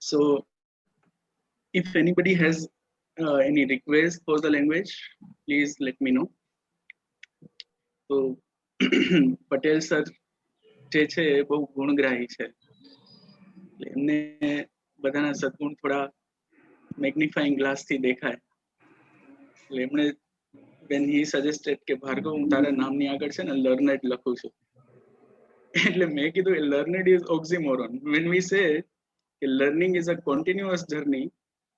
So if anybody has any request for the language, please let me know. So Patel sir જે છે એ બહુ ગુણગ્રાહી છે, એમને બધાના સદગુણ થોડા મેગ્નિફાઈંગ ગ્લાસ થી દેખાય. એટલે એમણે when he suggested કે ભાર્ગવ હું તારા નામની આગળ છે ને લર્નેડ લખું છું, એટલે મેં કીધું learned is oxymoron. When we say learning is a continuous journey,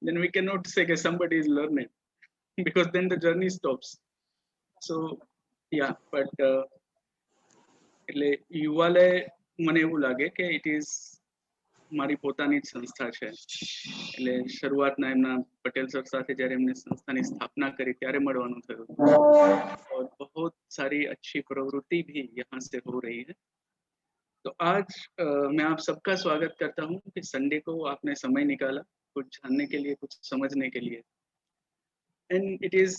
then we cannot say that somebody is learned, because then the journey stops. So yeah, but એટલે યુવાલે મને એવું લાગે કે it is મારી પોતાની જ સંસ્થા છે. એટલે શરૂઆતના એમના પટેલ સર સાથે જ્યારે એમને સંસ્થાની સ્થાપના કરી ત્યારે મળવાનું થયું, और बहुत सारी अच्छी प्रवृत्ति भी यहाँ से हो रही है. तो आज मैं आप सबका स्वागत करता हूँ कि संडे को आपने समय निकाला कुछ जानने के लिए, कुछ समझने के लिए. And it is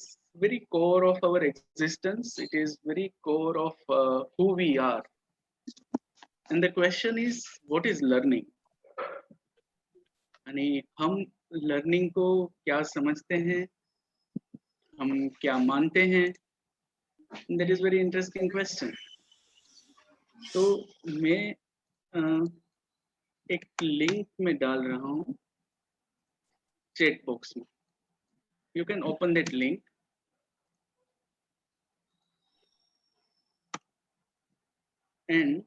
very core of our existence. It is very core of who we are. And the question is, what is learning? यानी हम लर्निंग को क्या समझते हैं, हम क्या मानते हैं? That is very interesting question. तो मैं एक लिंक में डाल रहा हूँ चैट बॉक्स में. You can open that link. And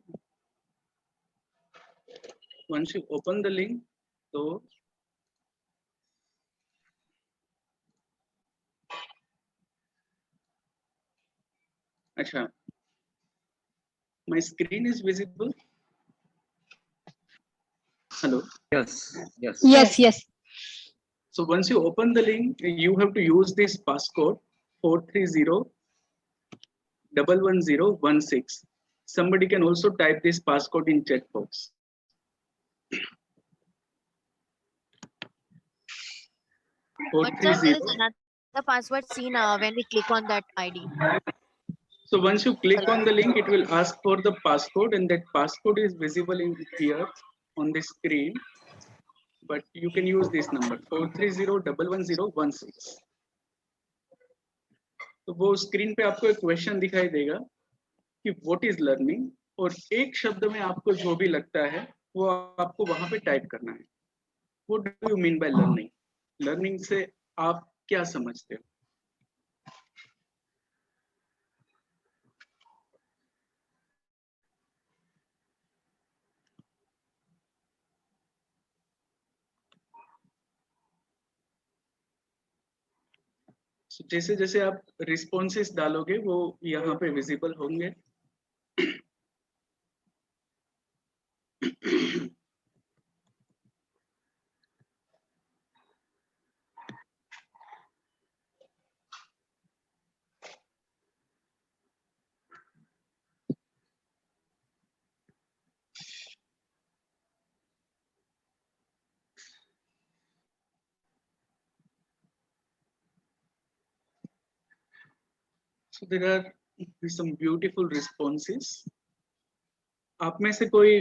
once you open the link, so अच्छा, my screen is visible. Hello. Yes. Yes, yes. So once you open the link, you have to use this passcode 430111016. Somebody can also type this passcode in chat box. But sir, there is another password seen when we click on that ID. So once you click on the link, it will ask for the passcode, and that passcode is visible in here on the screen. But you can use this number 430111016. तो वो screen पे आपको एक question दिखाई देगा कि what is learning, और एक शब्द में आपको जो भी लगता है वो आपको वहां पे टाइप करना है. What do you mean by learning? Learning से आप क्या समझते हो? जैसे जैसे आप रिस्पॉन्सेस डालोगे वो यहाँ पे विजिबल होंगे. So there are some beautiful responses. आप में से कोई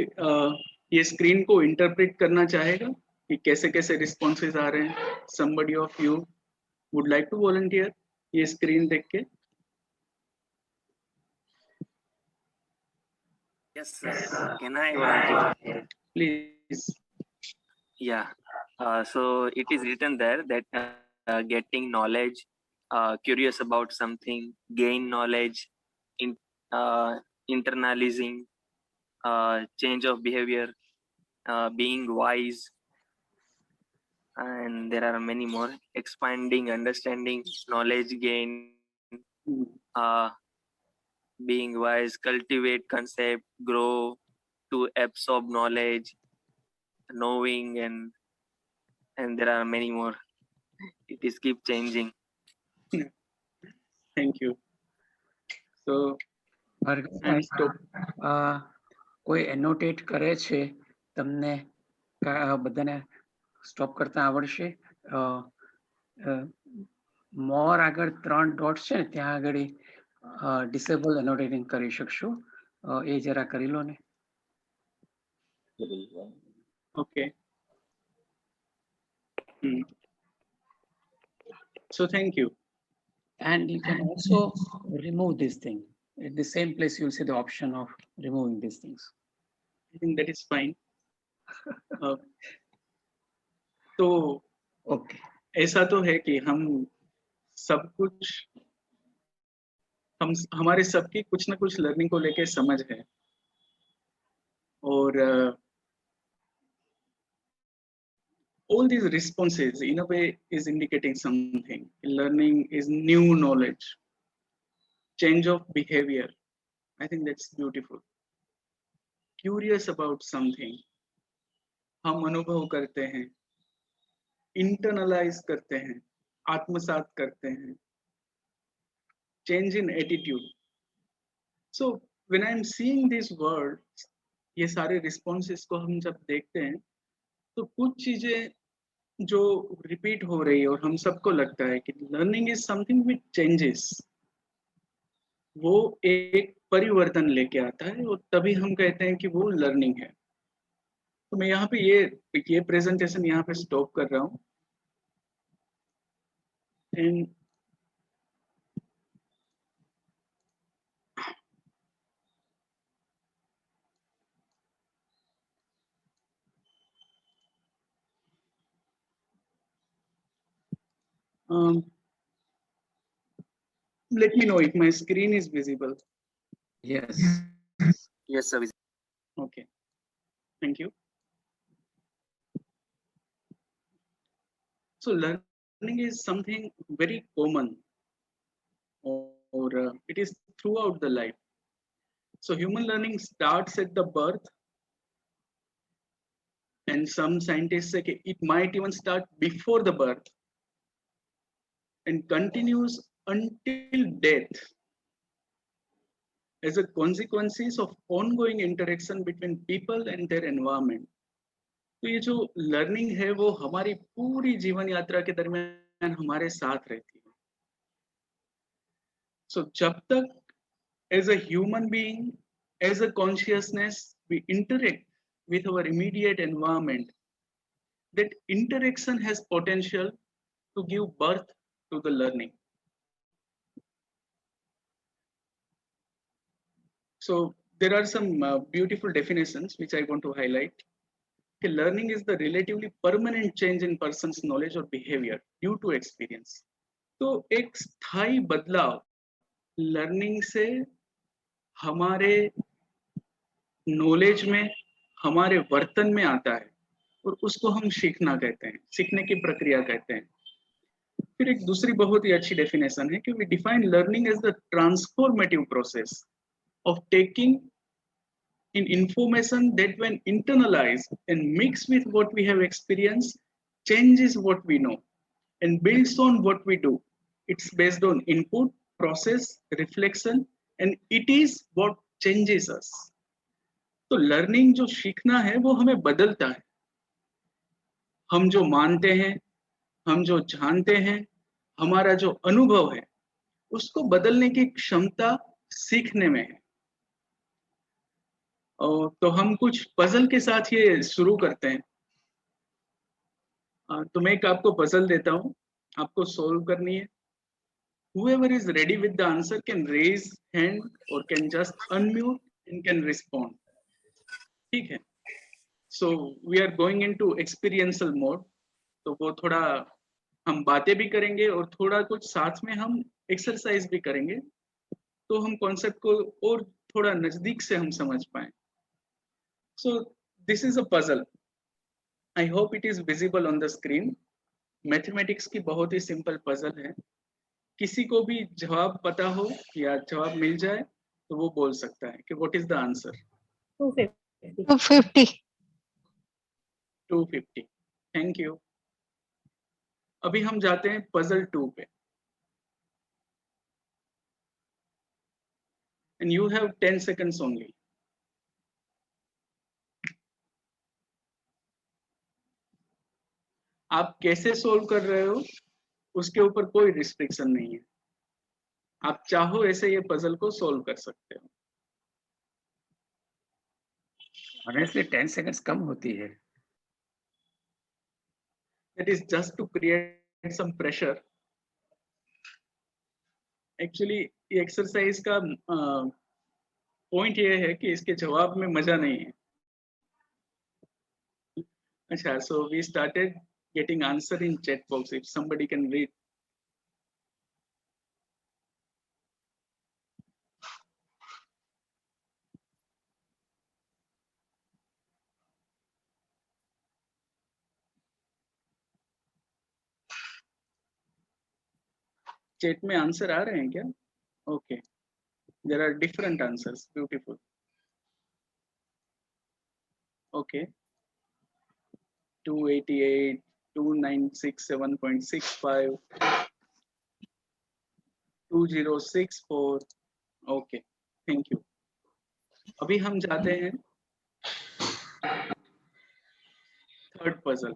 ये स्क्रीन को इंटरप्रेट करना चाहेगा कि कैसे कैसे रिस्पॉन्सेस आ रहे हैं? Somebody of you would like to volunteer ये स्क्रीन देख के? Yes, sir. Can I volunteer? Please. Yeah. So it is written there that getting knowledge, curious about something, gain knowledge, internalizing, change of behavior, being wise, and there are many more. Expanding, understanding, knowledge gain, being wise, cultivate concept, grow, to absorb knowledge, knowing, and there are many more. It is keep changing. Thank you. So Bhargavbhai, કોઈ annotate કરે છે તમને બધાને stop કરતા આવડશે? મોર આગળ 3 dots છે ને ત્યાં આગળ ડિસેબલ એનોટેટિંગ કરી શકશો, એ જરા કરી લો ને. Okay. So thank you. And you can also remove this thing. At the same place, you'll see the option of removing these things. I think that is fine. तो Okay. ऐसा तो है कि हम सब कुछ हमारे सबकी कुछ ना कुछ लर्निंग को लेके समझ है और all these responses in a way is indicating something. Learning is new knowledge, change of behavior. I think that's beautiful. Curious about something. हम अनुभव करते हैं, internalize करते हैं, आत्मसात करते हैं. Change in attitude. So when I'm seeing these words, ये सारे responses को हम जब देखते हैं, तो कुछ चीजें जो रिपीट हो रही है और हम सबको लगता है कि learning is something which changes, वो एक परिवर्तन लेके आता है और तभी हम कहते हैं कि वो लर्निंग है. तो मैं यहाँ पे ये प्रेजेंटेशन यहाँ पे स्टॉप कर रहा हूँ. And let me know if my screen is visible. Yes. Yes, sir. Okay, thank you. So learning is something very common, or it is throughout the life. So human learning starts at the birth, and some scientists say it might even start before the birth and continues until death as a consequences of ongoing interaction between people and their environment. तो ये जो learning है वो हमारी पूरी जीवन यात्रा के दरमियान हमारे साथ रहती है. So जब तक as a human being, as a consciousness, we interact with our immediate environment, that interaction has potential to give birth to the learning. So there are some beautiful definitions which I want to highlight. Okay, learning is the relatively permanent change in person's knowledge or behavior due to experience. तो एक स्थायी बदलाव learning से हमारे knowledge में, हमारे वर्तन में आता है और उसको हम सीखना कहते हैं, सीखने की प्रक्रिया कहते हैं. फिर एक दूसरी बहुत ही अच्छी डेफिनेशन है कि we define learning as the transformative process of taking in information that when internalized and mixed with what we have experienced changes what we know and builds on what we do. It's based on input, process, reflection, and it is what changes us. तो learning जो सीखना है वो हमें बदलता है. हम जो मानते हैं, हम जो जानते हैं, हमारा जो अनुभव है, उसको बदलने की क्षमता सीखने में है. तो हम कुछ पजल के साथ ये शुरू करते हैं. तो मैं एक आपको पजल देता हूँ, आपको सोल्व करनी है. Whoever is ready with the answer can raise hand or can just unmute and can respond. ठीक है. So we are going into experiential mode. तो वो थोड़ा हम बातें भी करेंगे और थोड़ा कुछ साथ में हम एक्सरसाइज भी करेंगे, तो हम कॉन्सेप्ट को और थोड़ा नजदीक से हम समझ पाए. So this is a puzzle. I hope it is visible on the screen. Mathematics की बहुत ही सिंपल पजल है. किसी को भी जवाब पता हो या जवाब मिल जाए तो वो बोल सकता है कि what is the answer. 250. 250. Thank you. अभी हम जाते हैं पजल 2 पे. And you have 10 seconds only. आप कैसे सोल्व कर रहे हो उसके ऊपर कोई रिस्ट्रिक्शन नहीं है. आप चाहो ऐसे ये पजल को सोल्व कर सकते हो. Honestly, 10 seconds कम होती है. That is just to create some pressure. Actually ये एक्सरसाइज का पॉइंट ये है कि इसके जवाब में मजा नहीं है. अच्छा, so we started getting answer in chat box. If somebody can read. Chat में आंसर आ रहे हैं क्या? Okay, there are different answers. Beautiful. Okay, 288, 2967.65, 2064. Okay, thank you. अभी हम जाते हैं third puzzle.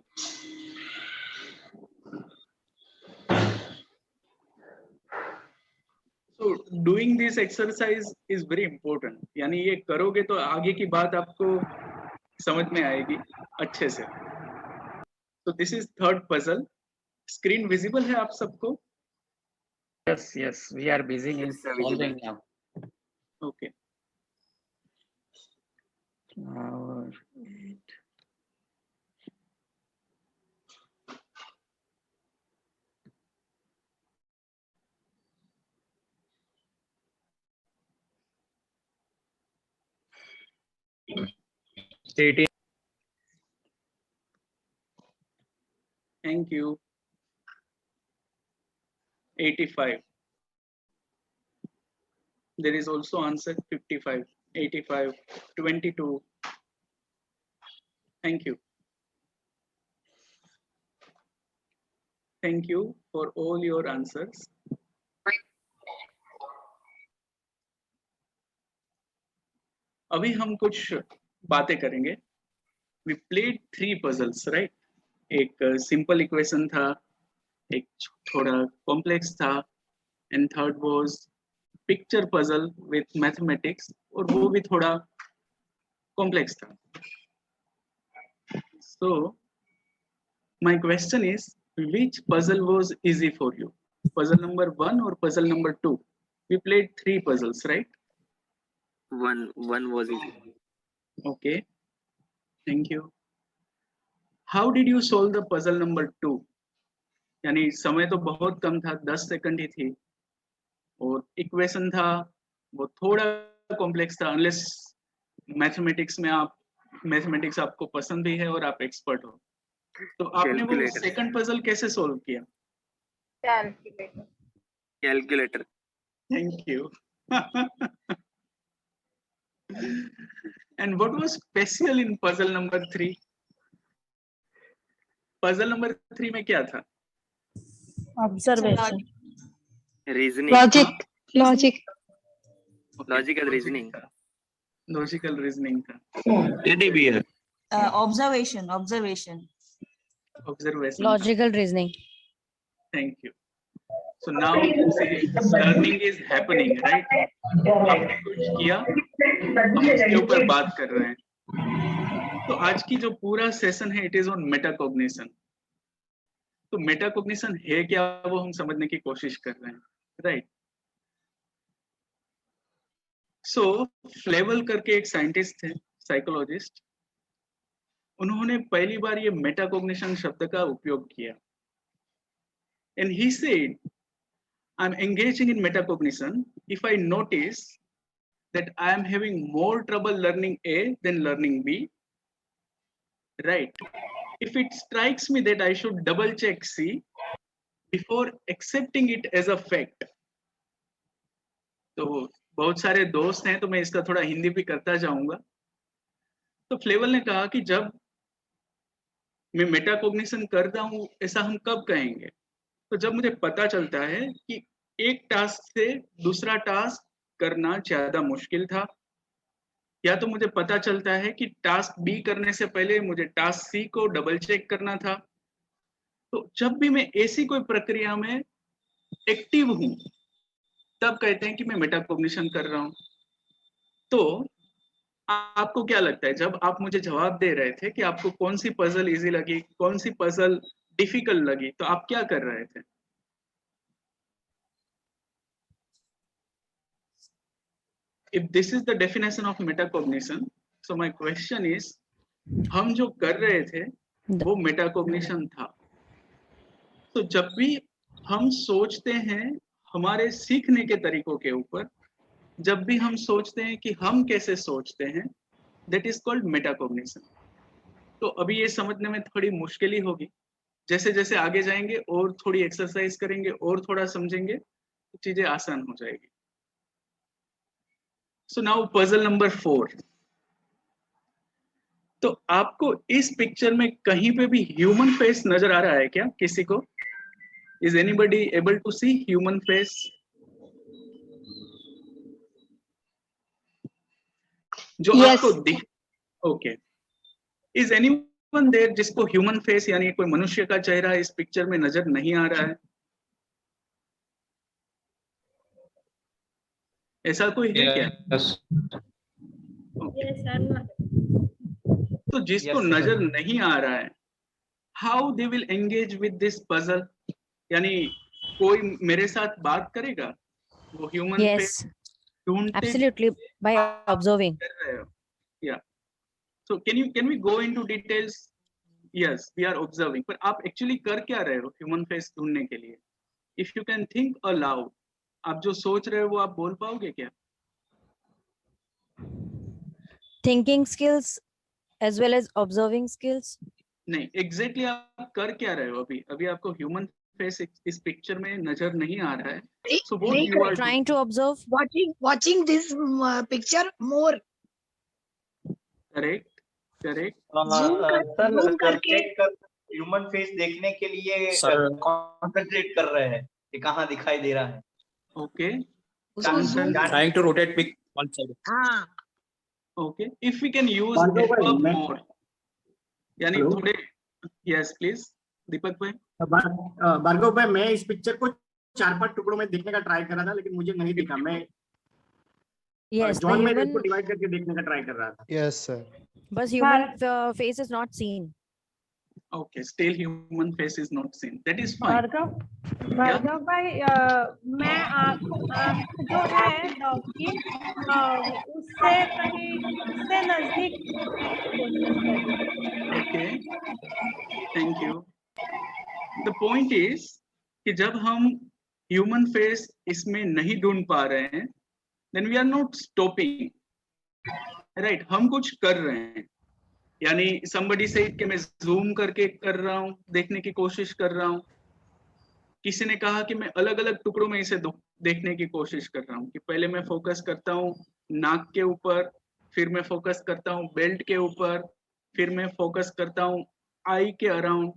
So doing this exercise is very important. यानी ये करोगे तो आगे की बात आपको समझ में आएगी अच्छे से. So this is third puzzle. Screen visible है आप सबको? Yes, yes, we are busy in Yes, sir, visible. solving now. Okay. Flower 8. Thank you. 85. There is also answer 55, 85, 22. Thank you. Thank you for all your answers. अभी हम कुछ बातें करेंगे. We played 3 puzzles, right? एक simple equation था, एक थोड़ा complex था, and third was picture puzzle with mathematics, और वो भी थोड़ा complex था. So my question is, which puzzle was easy for you? Puzzle number 1 or puzzle number 2? We played 3 puzzles, right? One was easy. Okay, thank you. How did you solve the puzzle number 2? यानी समय तो बहुत कम था, 10 second ही थी, और equation था वो थोड़ा कॉम्प्लेक्स था, अनलेस मैथमेटिक्स आपको पसंद भी है और आप एक्सपर्ट हो. तो आपने वो Calculator. सेकंड पजल कैसे सॉल्व किया? Calculator. Thank you. And what was special in puzzle number 3? Puzzle number 3 में क्या था? Observation. Reasoning. Logic. Logical reasoning. Logical reasoning था. Observation. Observation. Logical reasoning. Thank you. So now see, learning is happening, right? आपने कुछ किया, हम उसके ऊपर बात कर रहे हैं. तो आज की जो पूरा सेशन है, it is on metacognition. तो metacognition है क्या, वो हम समझने की कोशिश कर रहे हैं, right? So फ्लेवल करके एक साइंटिस्ट थे, साइकोलॉजिस्ट. उन्होंने पहली बार ये मेटाकोग्निशन शब्द का उपयोग किया. And he said, I'm engaging in metacognition if I notice that I am having more trouble learning A than learning B, right? If it strikes me that I should double check C before accepting it as a fact. तो बहुत सारे दोस्त हैं, तो मैं इसका थोड़ा हिंदी भी करता जाऊंगा. तो फ्लेवल ने कहा कि जब मैं मेटाकोग्निशन करता हूं, ऐसा हम कब कहेंगे? तो जब मुझे पता चलता है कि एक टास्क से दूसरा टास्क करना ज्यादा मुश्किल था, या तो मुझे पता चलता है कि टास्क बी करने से पहले मुझे टास्क सी को डबल चेक करना था. तो जब भी मैं ऐसी कोई प्रक्रिया में एक्टिव हूं, तब कहते हैं कि मैं मेटाकोग्निशन कर रहा हूं. तो आपको क्या लगता है जब आप मुझे जवाब दे रहे थे कि आपको कौन सी पजल इजी लगी, कौन सी पजल डिफिकल्ट लगी, तो आप क्या कर रहे थे? If this is the definition of metacognition, so my question is, हम जो कर रहे थे वो मेटाकॉग्निशन था। तो जब भी हम सोचते हैं हमारे सीखने के तरीकों के ऊपर, जब भी हम सोचते हैं कि हम कैसे सोचते हैं, दैट इज कॉल्ड मेटाकॉग्निशन। तो अभी ये समझने में थोड़ी मुश्किल ही होगी, जैसे जैसे आगे जाएंगे और थोड़ी एक्सरसाइज करेंगे और थोड़ा समझेंगे तो चीजें आसान हो जाएगी। So now puzzle number 4। तो आपको इस पिक्चर में कहीं पे भी ह्यूमन फेस नजर आ रहा है क्या किसी को? Is anybody able to see human face? जो आपको दिख, ओके। इज एनीवन देयर जिसको ह्यूमन फेस यानी कोई मनुष्य का चेहरा इस पिक्चर में नजर नहीं आ रहा है? ऐसा कोई है क्या? तो जिसको नजर नहीं आ रहा है, how they will engage with this puzzle? यानी कोई मेरे साथ बात करेगा, वो ह्यूमन फेस ढूंढते Absolutely, by observing. कर रहे हो? या so can we go into details? Yes, we are observing, पर आप एक्चुअली कर क्या रहे हो ह्यूमन फेस ढूंढने के लिए? If you can think allowed, आप जो सोच रहे हो वो आप बोल पाओगे क्या? Thinking skills as well as observing skills. नहीं, एग्जैक्टली आप कर क्या रहे हो? अभी अभी आपको ह्यूमन फेस इस पिक्चर में नजर नहीं आ रहा है, so what you are Trying to observe. watching this picture more. Correct correct. zoom करके ह्यूमन फेस देखने के लिए सर कंसंट्रेट कर रहे हैं कि कहाँ दिखाई दे रहा है। ओके उसको zoom trying to rotate pic one side. हाँ okay, if we can use Bhargav भाई, above मैं- more, यानी हेलो? थोड़े, यस प्लीज दीपक भाई। भार्गव भाई, मैं इस पिक्चर को 4-5 टुकड़ों में देखने का ट्राई कर रहा था, लेकिन मुझे नहीं दिखा। मैं Yes, the जॉन में इसको human, डिवाइड करके देखने का ट्राई कर रहा था। Yes, sir. but human face is not seen. Okay, still human face is not seen, that is fine. Bhargav भाई, मैं आँख जो है डॉग की उससे कहीं उससे नजदीक okay, thank you. The point is कि जब हम ह्यूमन फेस इसमें नहीं ढूंढ पा रहे हैं, then we are not stopping, right? हम कुछ कर रहे हैं, यानी somebody said कि मैं जूम करके कर रहा हूँ, देखने की कोशिश कर रहा हूँ। किसी ने कहा कि मैं अलग अलग टुकड़ों में इसे देखने की कोशिश कर रहा हूँ, कि पहले मैं फोकस करता हूँ नाक के ऊपर, फिर मैं फोकस करता हूँ बेल्ट के ऊपर, फिर मैं फोकस करता हूँ आई के अराउंड,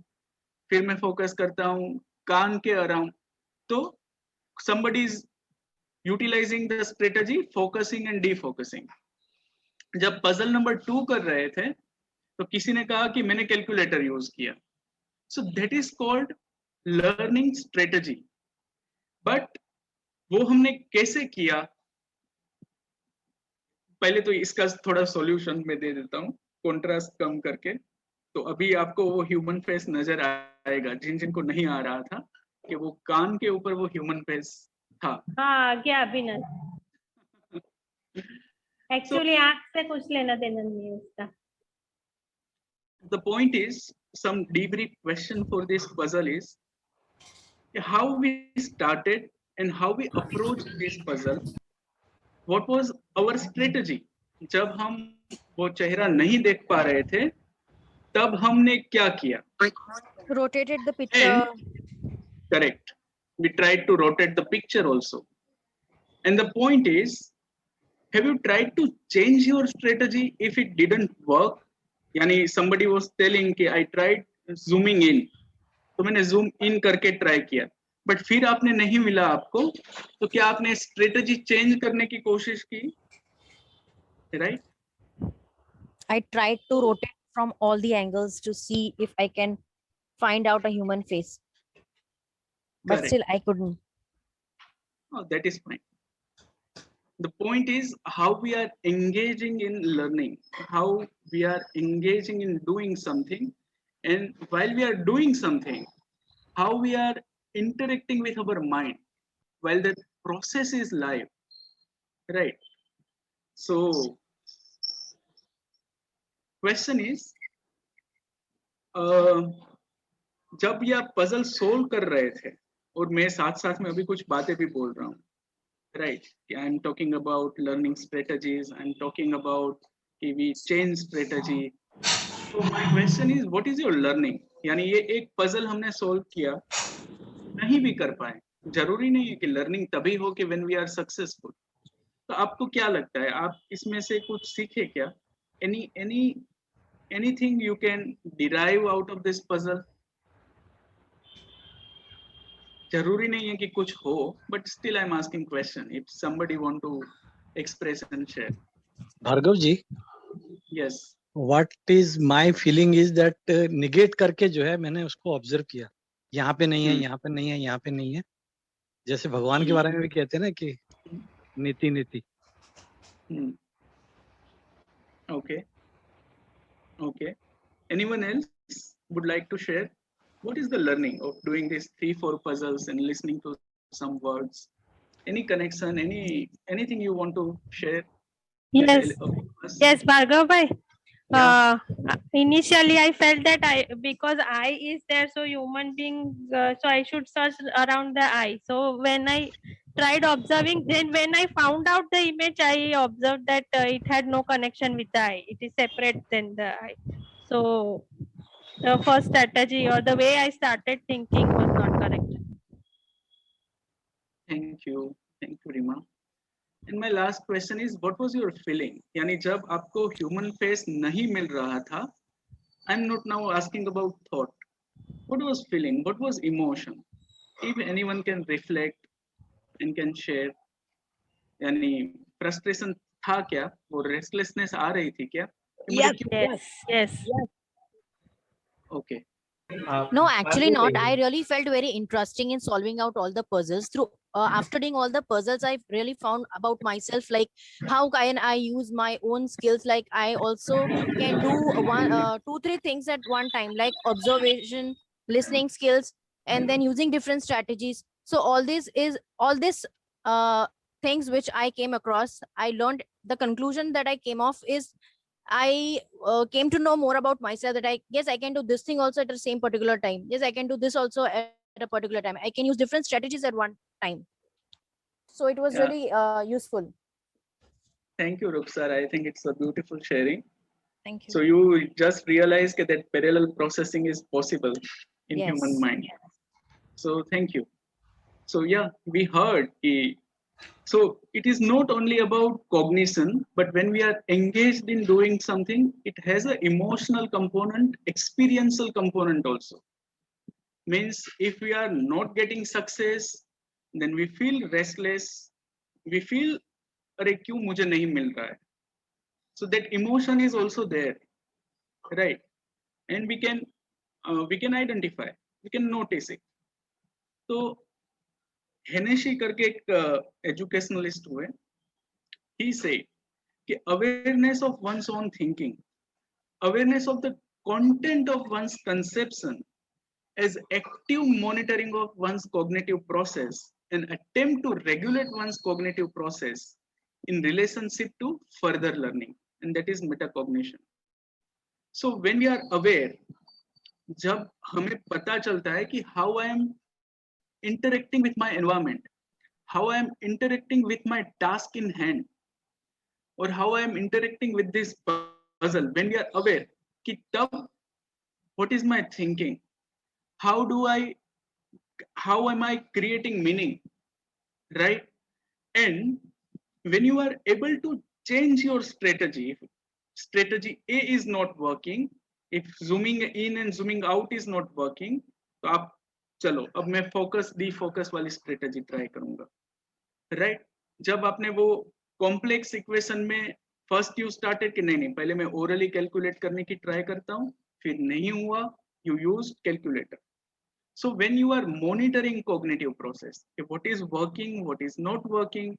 फिर मैं फोकस करता हूँ कान के अराउंड। तो somebody is utilizing the strategy focusing and defocusing। जब पजल नंबर 2 कर रहे थे तो किसी ने कहा कि मैंने कैलकुलेटर यूज किया, so that is called learning strategy. But वो हमने कैसे किया, पहले तो इसका थोड़ा सॉल्यूशन मैं दे देता हूँ कॉन्ट्रास्ट कम करके। तो अभी आपको वो ह्यूमन फेस नजर आएगा जिन जिनको नहीं आ रहा था कि वो कान के ऊपर वो ह्यूमन फेस था। हाँ क्या अभिनव, एक्चुअली आँख से कुछ लेना देना नहीं है उसका। The point is, some debrief question for this puzzle is how we started and how we approached this puzzle. What was our strategy? जब हम वो चेहरा नहीं देख पा रहे थे तब हमने क्या किया? Rotated the picture. Correct. We tried to rotate the picture also. And the point is, have you tried to change your strategy if it didn't work? यानी somebody was telling कि I tried zooming in, तो मैंने zoom in करके try किया, but फिर आपने नहीं मिला आपको, तो क्या आपने स्ट्रेटजी चेंज करने की कोशिश की? Right? I tried to rotate from all the angles to see if I can find out a human face, but Correct. still I couldn't. Oh, that is fine. The point is how we are engaging in learning, how we are engaging in doing something, and while we are doing something, how we are interacting with our mind while the process is live, right? So question is, जब ये आप puzzle solve कर रहे थे और मैं साथ साथ में अभी कुछ बातें भी बोल रहा हूँ, right? I'm talking about learning strategies. I'm talking about we change strategy. So my question is, what is your learning? यानी ये एक पजल हमने सोल्व किया, नहीं भी कर पाए, जरूरी नहीं है कि लर्निंग तभी हो कि when we are successful. तो आपको क्या लगता है, आप इसमें से कुछ सीखे क्या? Anything you can derive out of this puzzle? जरूरी नहीं है कि कुछ हो, but still I'm asking question. If somebody want to express and share. Bhargava ji, Yes. what is my feeling is that negate करके जो है मैंने उसको ऑब्जर्व किया, यहाँ पे नहीं है, यहाँ पे नहीं है, यहाँ पे नहीं है. जैसे भगवान के बारे में भी कहते हैं ना कि नीति नीति. Okay. Okay. Anyone else would like to share? What is the learning of doing these 3-4 puzzles and listening to some words? Any connection? Anything you want to share? Yes. Yes, Bhargav bhai. Yeah. Initially I felt that because I is there, so human being, so I should search around the eye. So when I tried observing, then when I found out the image, I observed that it had no connection with the eye. It is separate than the eye. So the first strategy or the way I started thinking was not correct. Thank you, Rima. And my last question is, what was your feeling? यानी जब आपको human face नहीं मिल रहा था, I'm not now asking about thought. What was feeling? What was emotion? If anyone can reflect and can share, यानी frustration था क्या? वो restlessness आ रही थी क्या? Yes. Okay. No, actually not. I really felt very interesting in solving out all the puzzles. Through after doing all the puzzles, I really found about myself, like how can I use my own skills. Like I also can do 2-3 things at one time, like observation, listening skills, and then using different strategies. So all this things which I came across, I learned. The conclusion that I came off is I came to know more about myself, that I can do this thing also at the same particular time. Yes, I can do this also at a particular time. I can use different strategies at one time. So it was really useful. Thank you, Rukhsar. I think it's a beautiful sharing. Thank you. So you just realized that parallel processing is possible in Yes. human mind. So thank you. So yeah, we heard. So it is not only about cognition, but when we are engaged in doing something, it has an emotional component, experiential component also. Means if we are not getting success, then we feel restless. We feel, अरे क्यों मुझे नहीं मिल रहा है? So that emotion is also there, right? And we can identify, we can notice it. So हेनेशी करके एक educationalist हुए, he said कि awareness of one's own thinking, awareness of the content of one's conception, as active monitoring of one's cognitive process, an attempt to regulate one's cognitive process in relationship to further learning, and that is metacognition. So when we are aware, जब हमें पता चलता है कि how I am interacting with my environment, how I am interacting with my task in hand, or how I am interacting with this puzzle, when we are aware कि तब what is my thinking, how am I creating meaning, right? And when you are able to change your strategy, if strategy A is not working, if zooming in and zooming out is not working, तो आप चलो अब मैं focus defocus वाली strategy try करूंगा, right? जब आपने वो कॉम्प्लेक्स इक्वेशन में फर्स्ट यू स्टार्टेड कि नहीं पहले मैं ओरली कैलकुलेट करने की ट्राई करता हूँ, फिर नहीं हुआ, you used calculator. So when you are monitoring cognitive process, what is working, what is not working,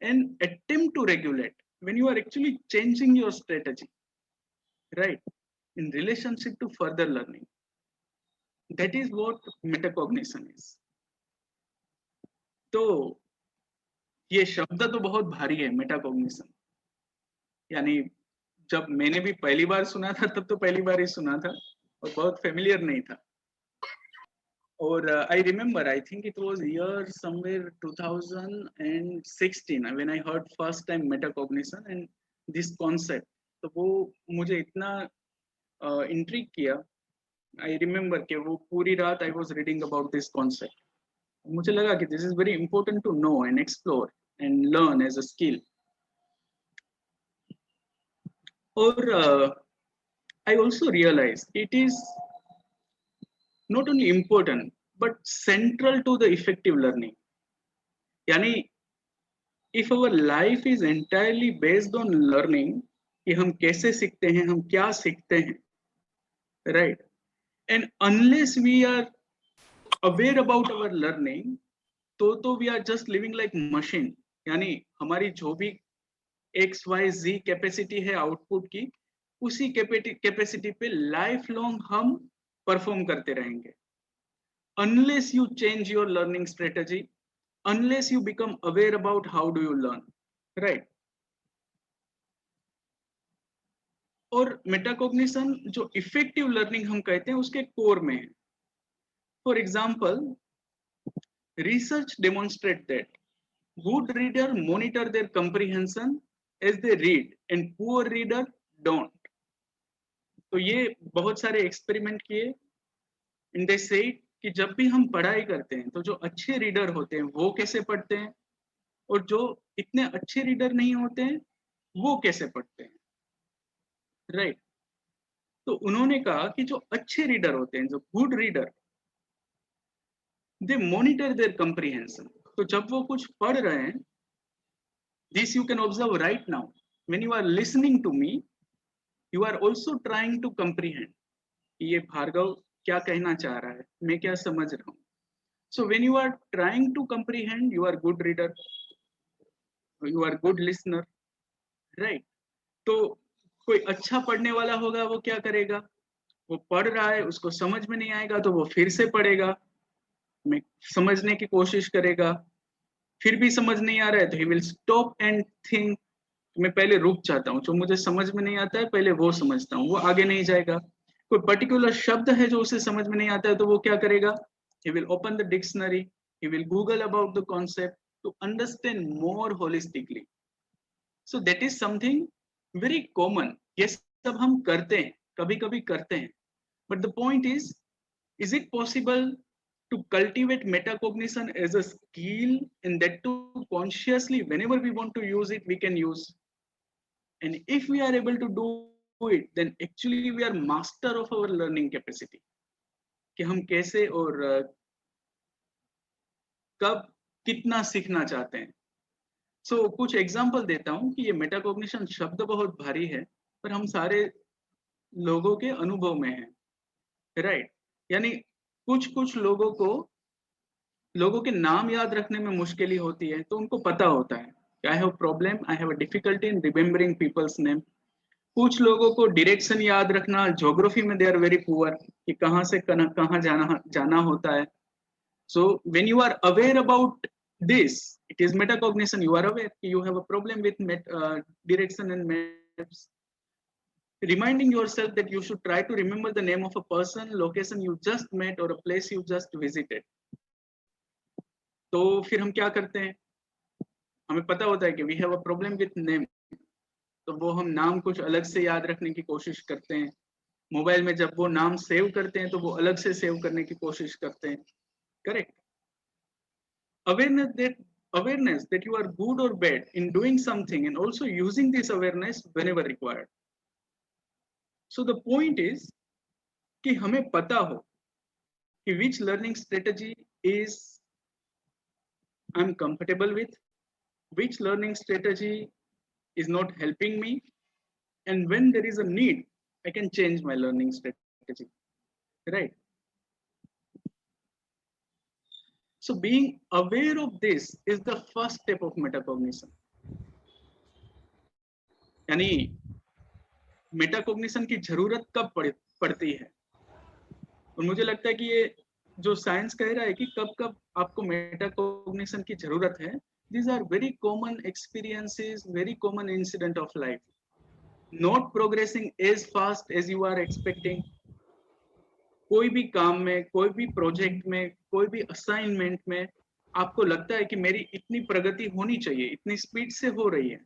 an attempt to regulate when you are actually changing your strategy, right, in relationship to further learning. That is what metacognition is. तो ये शब्द तो बहुत भारी है, metacognition, यानी जब मैंने भी पहली बार सुना था तब तो पहली बार ही सुना था और बहुत फेमिलियर नहीं था. और I remember, I think it was year somewhere 2016 when I heard first time metacognition and this concept. तो वो मुझे इतना इंट्रिग किया. I remember कि वो पूरी रात I was reading about this concept. मुझे लगा कि this is very important to know and explore and learn as a skill. और I also realized it is not only important but central to the effective learning. यानी if our life is entirely based on learning, कि हम कैसे सीखते हैं, हम क्या सीखते हैं, right? And unless we are aware about our learning, तो we are just living like machine. यानी हमारी जो भी XYZ कैपेसिटी है आउटपुट की, उसी कैपेसिटी पे लाइफ लॉन्ग हम परफॉर्म करते रहेंगे. Unless you change your learning strategy, unless you become aware about how do you learn, right? और मेटाकॉग्निशन जो इफेक्टिव लर्निंग हम कहते हैं उसके कोर में है. For example, research demonstrate that good reader monitor their comprehension as they read and poor reader don't. तो ये बहुत सारे एक्सपेरिमेंट किए. And they say कि जब भी हम पढ़ाई करते हैं तो जो अच्छे रीडर होते हैं वो कैसे पढ़ते हैं और जो इतने अच्छे रीडर नहीं होते हैं वो कैसे पढ़ते हैं, राइट? तो उन्होंने कहा कि जो अच्छे रीडर होते हैं, जो good reader, they monitor their comprehension. तो जब वो कुछ पढ़ रहे हैं, this you can observe right now, when you are listening to me, you are also trying to comprehend. ये भार्गव क्या कहना चाह रहा है, मैं क्या समझ रहा हूँ. So when you are trying to comprehend, you are good reader, you are good listener, right? तो कोई अच्छा पढ़ने वाला होगा, वो क्या करेगा, वो पढ़ रहा है, उसको समझ में नहीं आएगा तो वो फिर से पढ़ेगा, मैं समझने की कोशिश करेगा, फिर भी समझ नहीं आ रहा है तो he will stop and think, मैं पहले रुक जाता हूँ, जो मुझे समझ में नहीं आता है पहले वो समझता हूँ, वो आगे नहीं जाएगा. कोई पर्टिकुलर शब्द है जो उसे समझ में नहीं आता है तो वो क्या करेगा, he will open the dictionary, he will google about the concept to understand more holistically. So that is something very common. ये सब हम करते हैं, कभी कभी करते हैं, but the point is it possible to cultivate metacognition as a skill, and that too consciously? Whenever we want to use it, we can use. And if we are able to do it, then actually we are master of our learning capacity. कि हम कैसे और कब कितना सीखना चाहते हैं. सो कुछ एग्जांपल देता हूं कि ये मेटाकॉग्निशन शब्द बहुत भारी है पर हम सारे लोगों के अनुभव में है, राइट? यानी कुछ लोगों के नाम याद रखने में मुश्किल होती है, तो उनको पता होता है I have problem, I have a difficulty in remembering people's name. कुछ लोगों को डायरेक्शन याद रखना, ज्योग्राफी में दे आर वेरी पुअर, कि कहाँ से कहाँ जाना होता है. So when you are aware about this, it is metacognition. You are aware you have a problem with direction and maps. Reminding yourself that you should try to remember the name of a person, location you just met or a place you just visited. तो फिर हम क्या करते हैं, हमें पता होता है कि we have a problem with name, तो वो हम नाम कुछ अलग से याद रखने की कोशिश करते हैं. मोबाइल में जब वो नाम सेव करते हैं तो वो अलग से सेव करने की कोशिश करते हैं, correct? Awareness that you are good or bad in doing something, and also using this awareness whenever required. So the point is कि हमें पता हो कि which learning strategy is I'm comfortable with, which learning strategy is not helping me, and when there is a need, I can change my learning strategy, right? So being aware of this is the first step of metacognition. यानी metacognition की जरूरत कब पड़ती है, और मुझे लगता है कि ये जो साइंस कह रहा है कि कब कब आपको मेटाकॉग्निशन की जरूरत है, these are very common experiences, very common incident of life. Not progressing as fast as you are expecting. कोई भी काम में, कोई भी प्रोजेक्ट में, कोई भी असाइनमेंट में आपको लगता है कि मेरी इतनी प्रगति होनी चाहिए, इतनी स्पीड से हो रही है,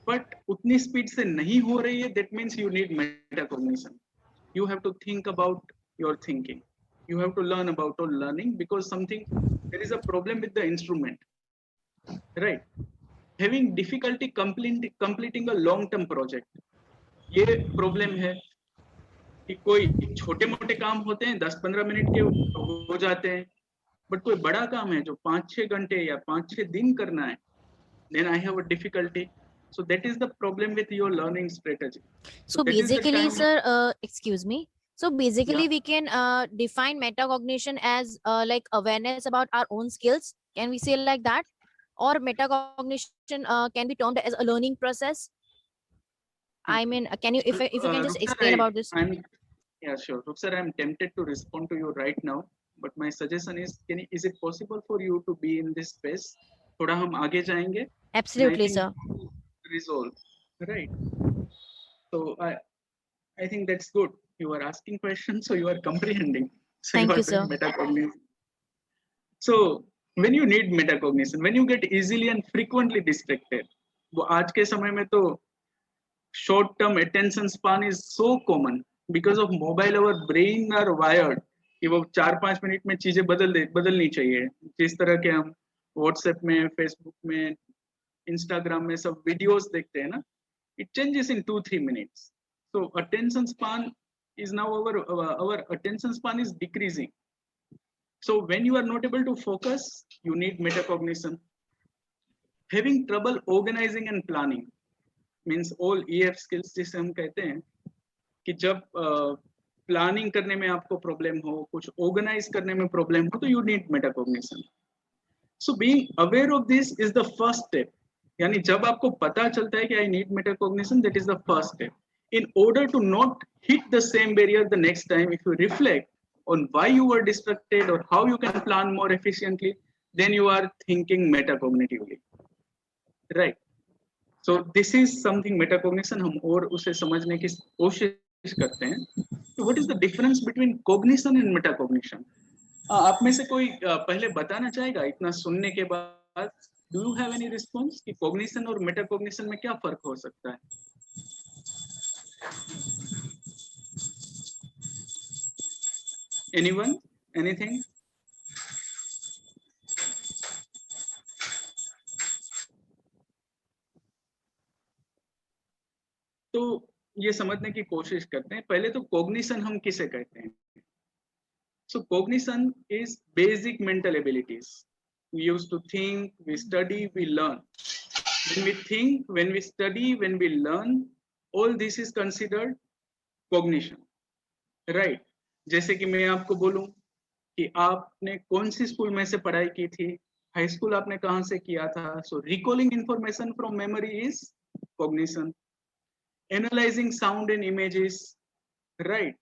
बट उतनी स्पीड से नहीं हो रही है, that means you need metacognition. You have to think about your thinking. You have to learn about your learning, because there is a problem with the instrument. Right? Having difficulty completing a long-term project. ये problem है कि कोई छोटे मोटे काम होते हैं 10-15 minute के हो जाते हैं, बट कोई बड़ा काम है जो 5-6 घंटे या 5-6 दिन करना है, then I have a difficulty. So that is the problem with your learning strategy. So that is the basically, time- sir, excuse me. So basically, Yeah. we can define metacognition as like awareness about our own skills. Can we say like that? Or metacognition can be termed as a learning process. I mean, can you, if you can just Rukhsar, explain about this? Yeah, sure. Rukhsar, I'm tempted to respond to you right now, but my suggestion is, is it possible for you to be in this space? थोड़ा हम आगे जाएंगे. Absolutely, sir. Resolve, right? So I think that's good. You are asking questions, so you are comprehending. So Thank you are you, doing sir. metacognition. So when you need metacognition, when you get easily and frequently distracted, वो आज के समय में तो short term attention span is so common because of mobile. Our brain are wired कि वो 4-5 minute में चीजें बदलनी चाहिए. जिस तरह के हम WhatsApp में, Facebook में, Instagram में सब वीडियोस देखते हैं ना, it changes in 2-3 minutes. So attention span is now our attention span is decreasing. So when you are not able to focus, you need metacognition. Having trouble organizing and planning means all EF skills जिसे हम कहते हैं कि जब planning करने में आपको problem हो, कुछ ऑर्गेनाइज करने में प्रॉब्लम हो, तो you need metacognition. So being aware of this is the first step. यानी जब आपको पता चलता है कि I need metacognition, that is the first step. In order to not hit the same barrier the next time, if you reflect on why you were distracted or how you can plan more efficiently, then you are thinking metacognitively, right? So this is something metacognition हम और उसे समझने की कोशिश करते हैं. So what is the difference between cognition and metacognition? आप में से कोई पहले बताना चाहेगा इतना सुनने के बाद? Do you have any response कि cognition और metacognition में क्या फर्क हो सकता है? Anyone? Anything? तो ये समझने की कोशिश करते हैं. पहले तो कॉग्निशन हम किसे कहते हैं? So cognition is basic mental abilities. We used to think, we study, we learn. When we think, when we study, when we learn, all this is considered cognition, right? जैसे कि मैं आपको बोलूं कि आपने कौन सी स्कूल में से पढ़ाई की थी, हाई स्कूल आपने कहां से किया था. So recalling information from memory is cognition. Analyzing sound and images, right?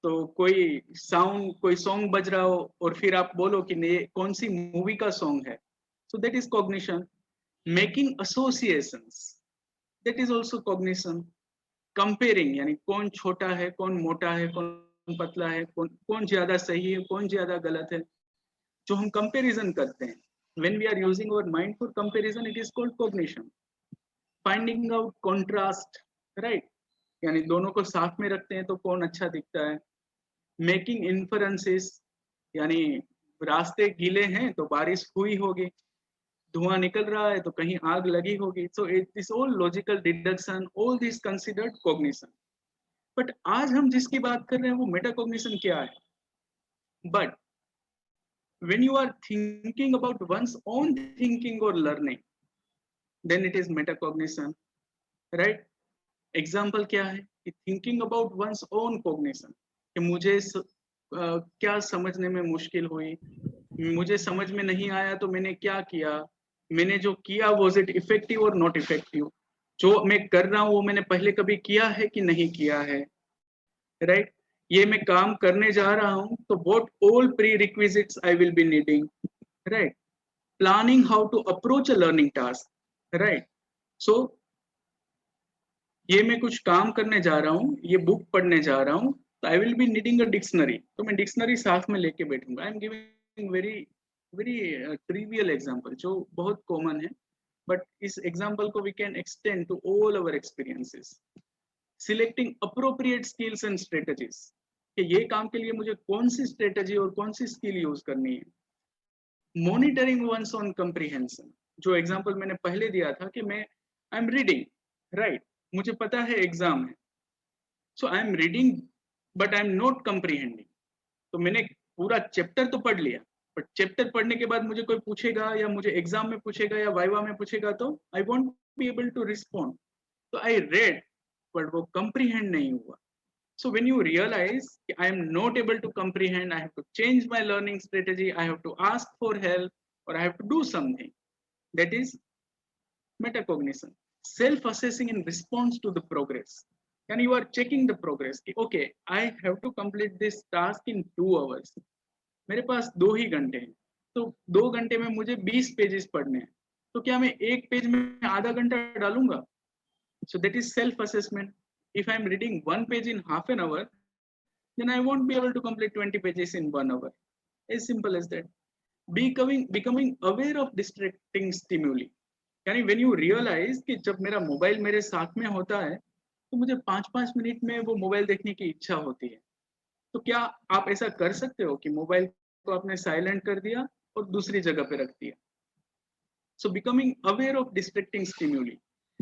तो कोई साउंड, कोई सॉन्ग बज रहा हो और फिर आप बोलो कि ये कौन सी मूवी का सॉन्ग है, so that is cognition. Making associations, that is also cognition. Comparing, यानी कौन छोटा है, कौन मोटा है, कौन पतला है, कौन ज्यादा सही है, कौन ज्यादा गलत है, जो हम कंपैरिजन करते हैं. When we are using our mind for comparison, it is called cognition. Finding out contrast, right? यानी दोनों को साथ में रखते हैं तो कौन अच्छा दिखता है. Making inferences, यानी रास्ते गीले हैं तो बारिश हुई होगी, धुआं निकल रहा है तो कहीं आग लगी होगी. So it is all logical deduction, all this considered cognition. But आज हम जिसकी बात कर रहे हैं वो metacognition क्या है? But when you are thinking about one's own thinking or learning, then it is metacognition, right? Example क्या है कि thinking about one's own cognition, कि मुझे क्या समझने में मुश्किल हुई, मुझे समझ में नहीं आया तो मैंने क्या किया, मैंने जो किया was it effective or not effective. जो मैं कर रहा हूँ वो मैंने पहले कभी किया है कि नहीं किया है, राइट? ये मैं काम करने जा रहा हूँ तो what all prerequisites I will be needing, right? Planning how to approach a learning task, right? So ये मैं कुछ काम करने जा रहा हूँ, ये बुक पढ़ने जा रहा हूँ, तो I will be needing a dictionary, तो मैं डिक्शनरी साथ में लेके बैठूंगा. I am giving very very trivial example जो बहुत कॉमन है, बट इस एग्जांपल को we can extend to all our experiences. Selecting appropriate skills and strategies, कि ये काम के लिए मुझे कौन सी स्ट्रेटजी और कौन सी स्किल यूज करनी है. मॉनिटरिंग वंस ऑन कंप्रीहेंशन, जो एग्जांपल मैंने पहले दिया था कि मैं आई एम रीडिंग, राइट, मुझे पता है एग्जाम है, so I am reading but I am not comprehending. तो मैंने पूरा चैप्टर तो पढ़ लिया, बट चैप्टर पढ़ने के बाद मुझे कोई पूछेगा या मुझे एग्जाम में पूछेगा या वाइवा में पूछेगा तो I won't be able to respond. तो आई रेड बट वो कंप्रीहेंड नहीं हुआ. So when you realize I am not able to comprehend, I have to change my learning strategy, I have to ask for help, or I have to do something. That is metacognition. Self-assessing in response to the progress. And you are checking the progress. Okay, I have to complete this task in 2 hours. मेरे पास 2 ही घंटे हैं, तो 2 घंटे में मुझे 20 pages पढ़ने हैं, तो क्या मैं एक पेज में आधा घंटा डालूंगा? So that is self-assessment. If I am reading 1 page in half an hour, then I won't be able to complete 20 pages in 1 hour. As simple as that. Becoming aware of distracting stimuli. यानी when you realize कि जब मेरा mobile मेरे साथ में होता है तो मुझे 5-5 मिनट में वो मोबाइल देखने की इच्छा होती है. तो क्या आप ऐसा कर सकते हो कि मोबाइल को आपने साइलेंट कर दिया और दूसरी जगह पे रख दिया? So becoming aware of distracting stimuli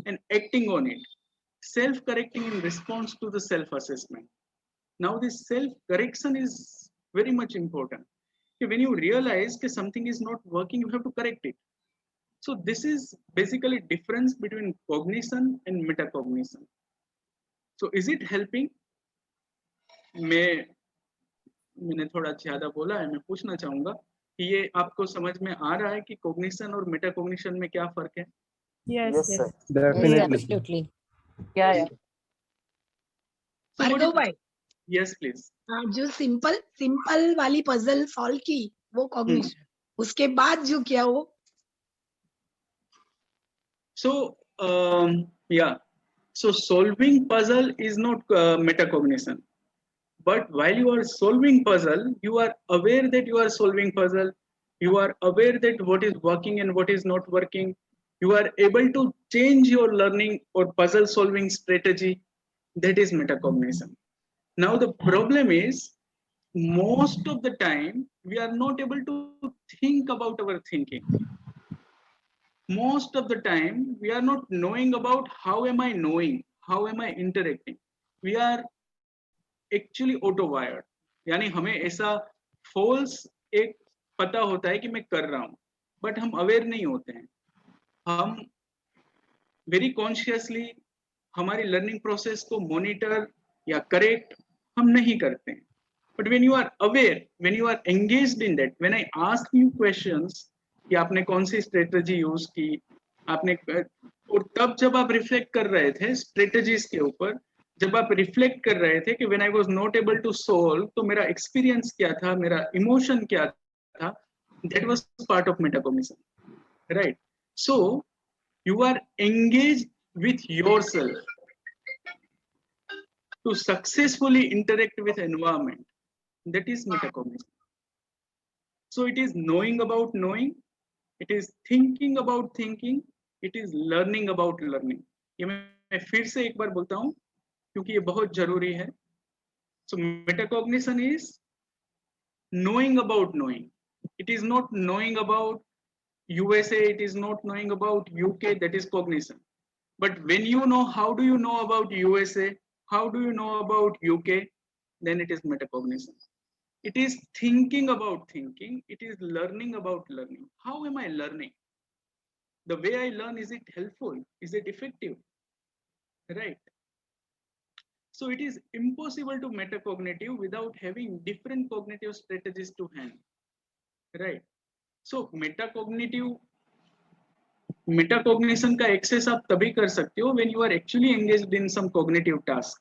and acting on it. Self-correcting in response to the self-assessment. Now this self-correction is very much important. When you realize that something is not working, you have to correct it. So this is basically difference between cognition and metacognition. So is it helping? मैंने थोड़ा ज्यादा बोला है, मैं पूछना चाहूंगा कि ये आपको समझ में आ रहा है कि कॉग्निशन और मेटाकॉग्निशन में क्या फर्क है? Yes, yes. Absolutely. क्या है? So what भार्गव is- भाई, Yes, please. जो सिंपल वाली पजल सॉल्व की वो कॉग्निशन, उसके बाद जो किया वो So yeah, so solving puzzle is not metacognition, but while you are solving puzzle, you are aware that you are solving puzzle, you are aware that what is working and what is not working, you are able to change your learning or puzzle solving strategy. That is metacognition. Now the problem is most of the time we are not able to think about our thinking. Most of the time we are not knowing about how am I knowing, how am I interacting. We are actually auto-wired. यानी हमें ऐसा false एक पता होता है कि मैं कर रहा हूँ, but हम aware नहीं होते हैं. हम very consciously हमारी learning process को monitor या correct हम नहीं करते हैं. But when you are aware, when you are engaged in that, when I ask you questions कि आपने कौन सी स्ट्रेटजी यूज की, आपने, और तब जब आप रिफ्लेक्ट कर रहे थे स्ट्रेटजीज के ऊपर, जब आप रिफ्लेक्ट कर रहे थे कि when I was not able to solve, तो मेरा एक्सपीरियंस क्या था, मेरा इमोशन क्या था, that was part of metacognition, right? So you are engage with yourself to successfully interact with environment. That is metacognition. So it is knowing about knowing, it is thinking about thinking, it is learning about learning. ये मैं फिर से एक बार बोलता हूँ क्योंकि ये बहुत जरूरी है. So metacognition is knowing about knowing. It is not knowing about USA, it is not knowing about UK, that is cognition. But when you know, how do you know about USA, how do you know about UK, then it is metacognition. It is thinking about thinking. It is learning about learning. How am I learning? The way I learn, is it helpful? Is it effective? Right? So it is impossible to metacognitive without having different cognitive strategies to hand. Right? So metacognitive metacognition का access आप तभी कर सकते हो when you are actually engaged in some cognitive task,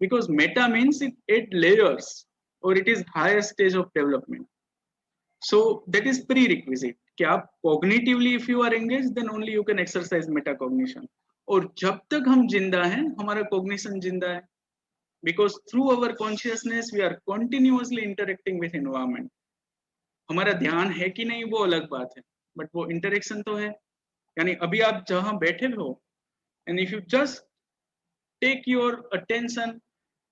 because meta means it layers और it is higher stage of development. So that is prerequisite कि आप cognitively if you are engaged then only you can exercise metacognition. और जब तक हम जिंदा हैं हमारा cognition जिंदा है, because through our consciousness we are continuously interacting with environment. हमारा ध्यान है कि नहीं वो अलग बात है, बट वो इंटरेक्शन तो है. यानी अभी आप जहां बैठे हो and if you just take your attention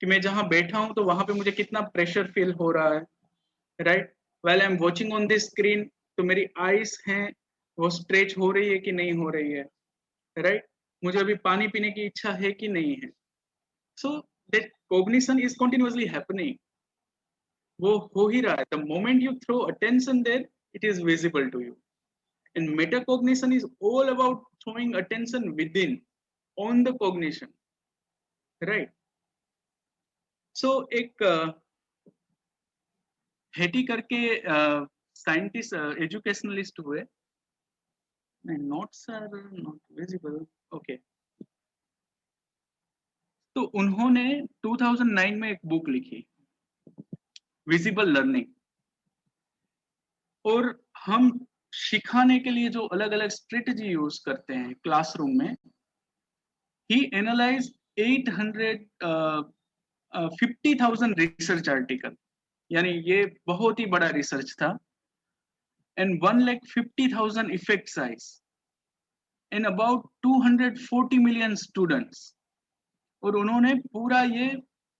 कि मैं जहां बैठा हूं तो वहां पे मुझे कितना प्रेशर फील हो रहा है, right? While I'm watching on this screen, तो मेरी आईज हैं वो स्ट्रेच हो रही है कि नहीं हो रही है, राइट? मुझे अभी पानी पीने की इच्छा है कि नहीं है. So that cognition is continuously happening. वो हो ही रहा है. The moment you throw attention there, it is visible to you. And metacognition is all about throwing attention within, on the cognition, right? So एक हेटी करके scientist educationalist हुए, notes are not visible, okay. तो उन्होंने 2009 में एक book लिखी visible learning, और हम सिखाने के लिए जो अलग अलग स्ट्रेटजी यूज करते हैं क्लासरूम में, ही एनालाइज 50,000 रिसर्च आर्टिकल, यानी ये बहुत ही बड़ा रिसर्च था, and 1,50,000 effect size and about 240 million students. और उन्होंने पूरा ये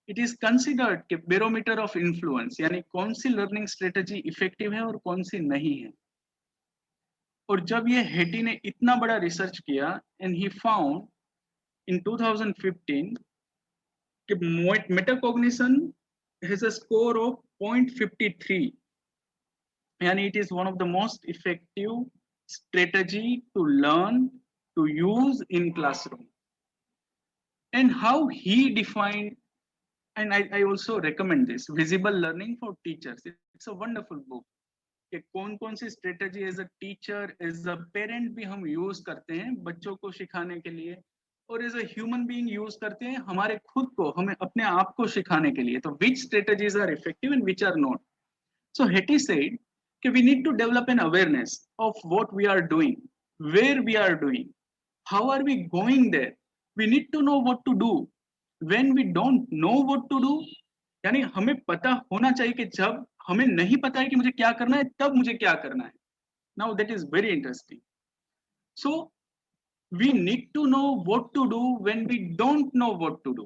इट इज कंसिडर्ड के बैरोमीटर ऑफ इन्फ्लुएंस, यानी कौन सी लर्निंग स्ट्रेटजी इफेक्टिव है और कौन सी नहीं है. और जब ये हेटी ने इतना बड़ा रिसर्च किया एंड ही फाउंड इन 2015 कि metacognition has a score of 0.53, yani it is one of the most effective strategy to learn to use in classroom. And how he defined, and I also recommend this visible learning for teachers. It's a wonderful book कि कौन सी strategy as a teacher as a parent भी हम use करते हैं बच्चों को सिखाने के लिए, और as a human being use करते हैं हमारे खुद को, हमें अपने आप को सिखाने के लिए. तो which strategies are effective and which are not. So Hattie said कि we need to develop an awareness of what we are doing, where we are doing, how are we going there. We need to know what to do when we don't know what to do. यानी हमें पता होना चाहिए कि जब हमें नहीं पता है कि मुझे क्या करना है तब मुझे क्या करना है. Now that is very interesting. So we need to know what to do when we don't know what to do.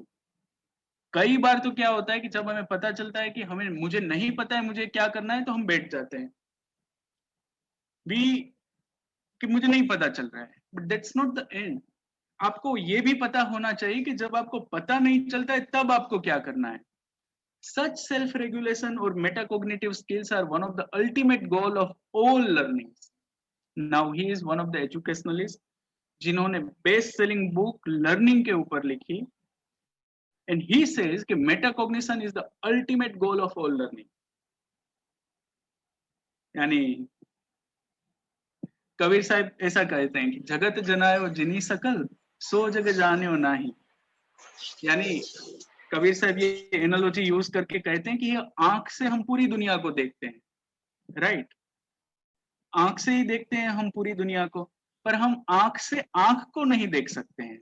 कई बार तो क्या होता है कि जब हमें पता चलता है कि मुझे नहीं पता है मुझे क्या करना है तो हम बैठ जाते हैं कि मुझे नहीं पता चल रहा है. But that's not the end. आपको ये भी पता होना चाहिए कि जब आपको पता नहीं चलता है तब आपको क्या करना है. Such self-regulation or metacognitive skills are one of the ultimate goal of all learnings. Now he is one of the educationalists जिन्होंने बेस्ट सेलिंग बुक लर्निंग के ऊपर लिखी, एंड ही सेज कि metacognition is the ultimate goal of all learning. यानी कबीर साहब ऐसा कहते हैं कि जगत जनायो जिनी सकल सो जग जाने नाही. यानी कबीर साहब ये एनालॉजी यूज करके कहते हैं कि ये आंख से हम पूरी दुनिया को देखते हैं, राइट? आंख से ही देखते हैं हम पूरी दुनिया को, पर हम आंख से आंख को नहीं देख सकते हैं.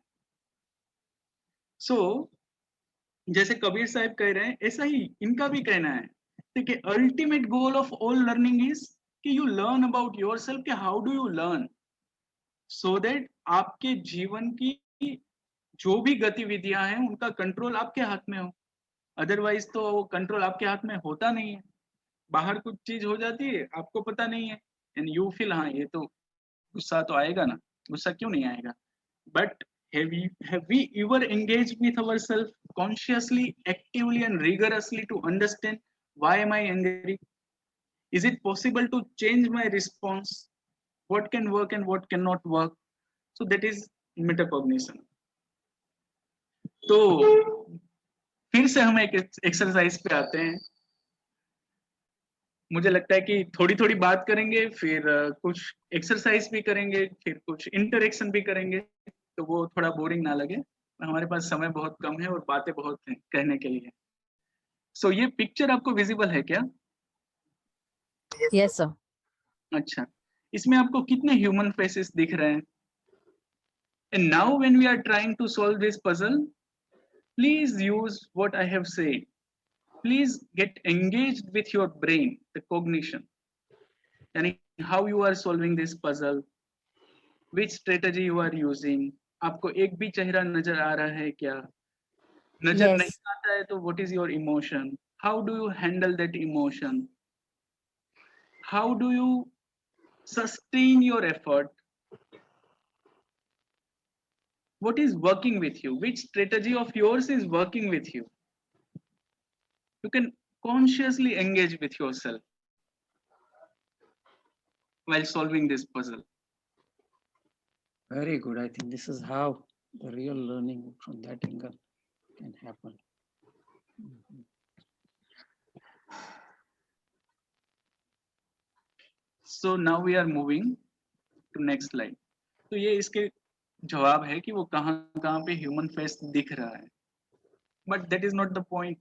सो जैसे कबीर साहब कह रहे हैं ऐसा ही इनका भी कहना है कि ultimate goal of all learning is कि यू लर्न अबाउट योरसेल्फ, कि how do you learn so that आपके जीवन की जो भी गतिविधियां हैं उनका कंट्रोल आपके हाथ में हो. अदरवाइज तो वो कंट्रोल आपके हाथ में होता नहीं है. बाहर कुछ चीज हो जाती है आपको पता नहीं है एंड यू फील हाँ ये तो गुस्सा तो आएगा ना, गुस्सा क्यों नहीं आएगा. But have we ever engaged with ourselves consciously, actively and rigorously to understand why am I angry? Is it possible to change my response? What can work and what cannot work? So that is metacognition. तो फिर से हम एक exercise पे आते हैं. मुझे लगता है कि थोड़ी थोड़ी बात करेंगे, फिर कुछ एक्सरसाइज भी करेंगे, फिर कुछ इंटरेक्शन भी करेंगे, तो वो थोड़ा बोरिंग ना लगे। हमारे पास समय बहुत कम है और बातें बहुत हैं कहने के लिए। सो ये पिक्चर आपको विजिबल है क्या? Yes, sir. अच्छा, इसमें आपको कितने ह्यूमन फेसेस दिख रहे हैं? And now when we are trying to solve this puzzle, please use what I have said. Please get engaged with your brain, the cognition. यानी how you are solving this puzzle, which strategy you are using. आपको एक भी चेहरा नजर आ रहा है क्या? नजर Yes. नहीं आता है तो what is your emotion? How do you handle that emotion? How do you sustain your effort? What is working with you? Which strategy of yours is working with you? You can consciously engage with yourself while solving this puzzle. Very good. I think this is how the real learning from that angle can happen. Mhm. So now we are moving to next slide. तो ये इसके जवाब है कि वो कहाँ पे human face दिख रहा है, but that is not the point.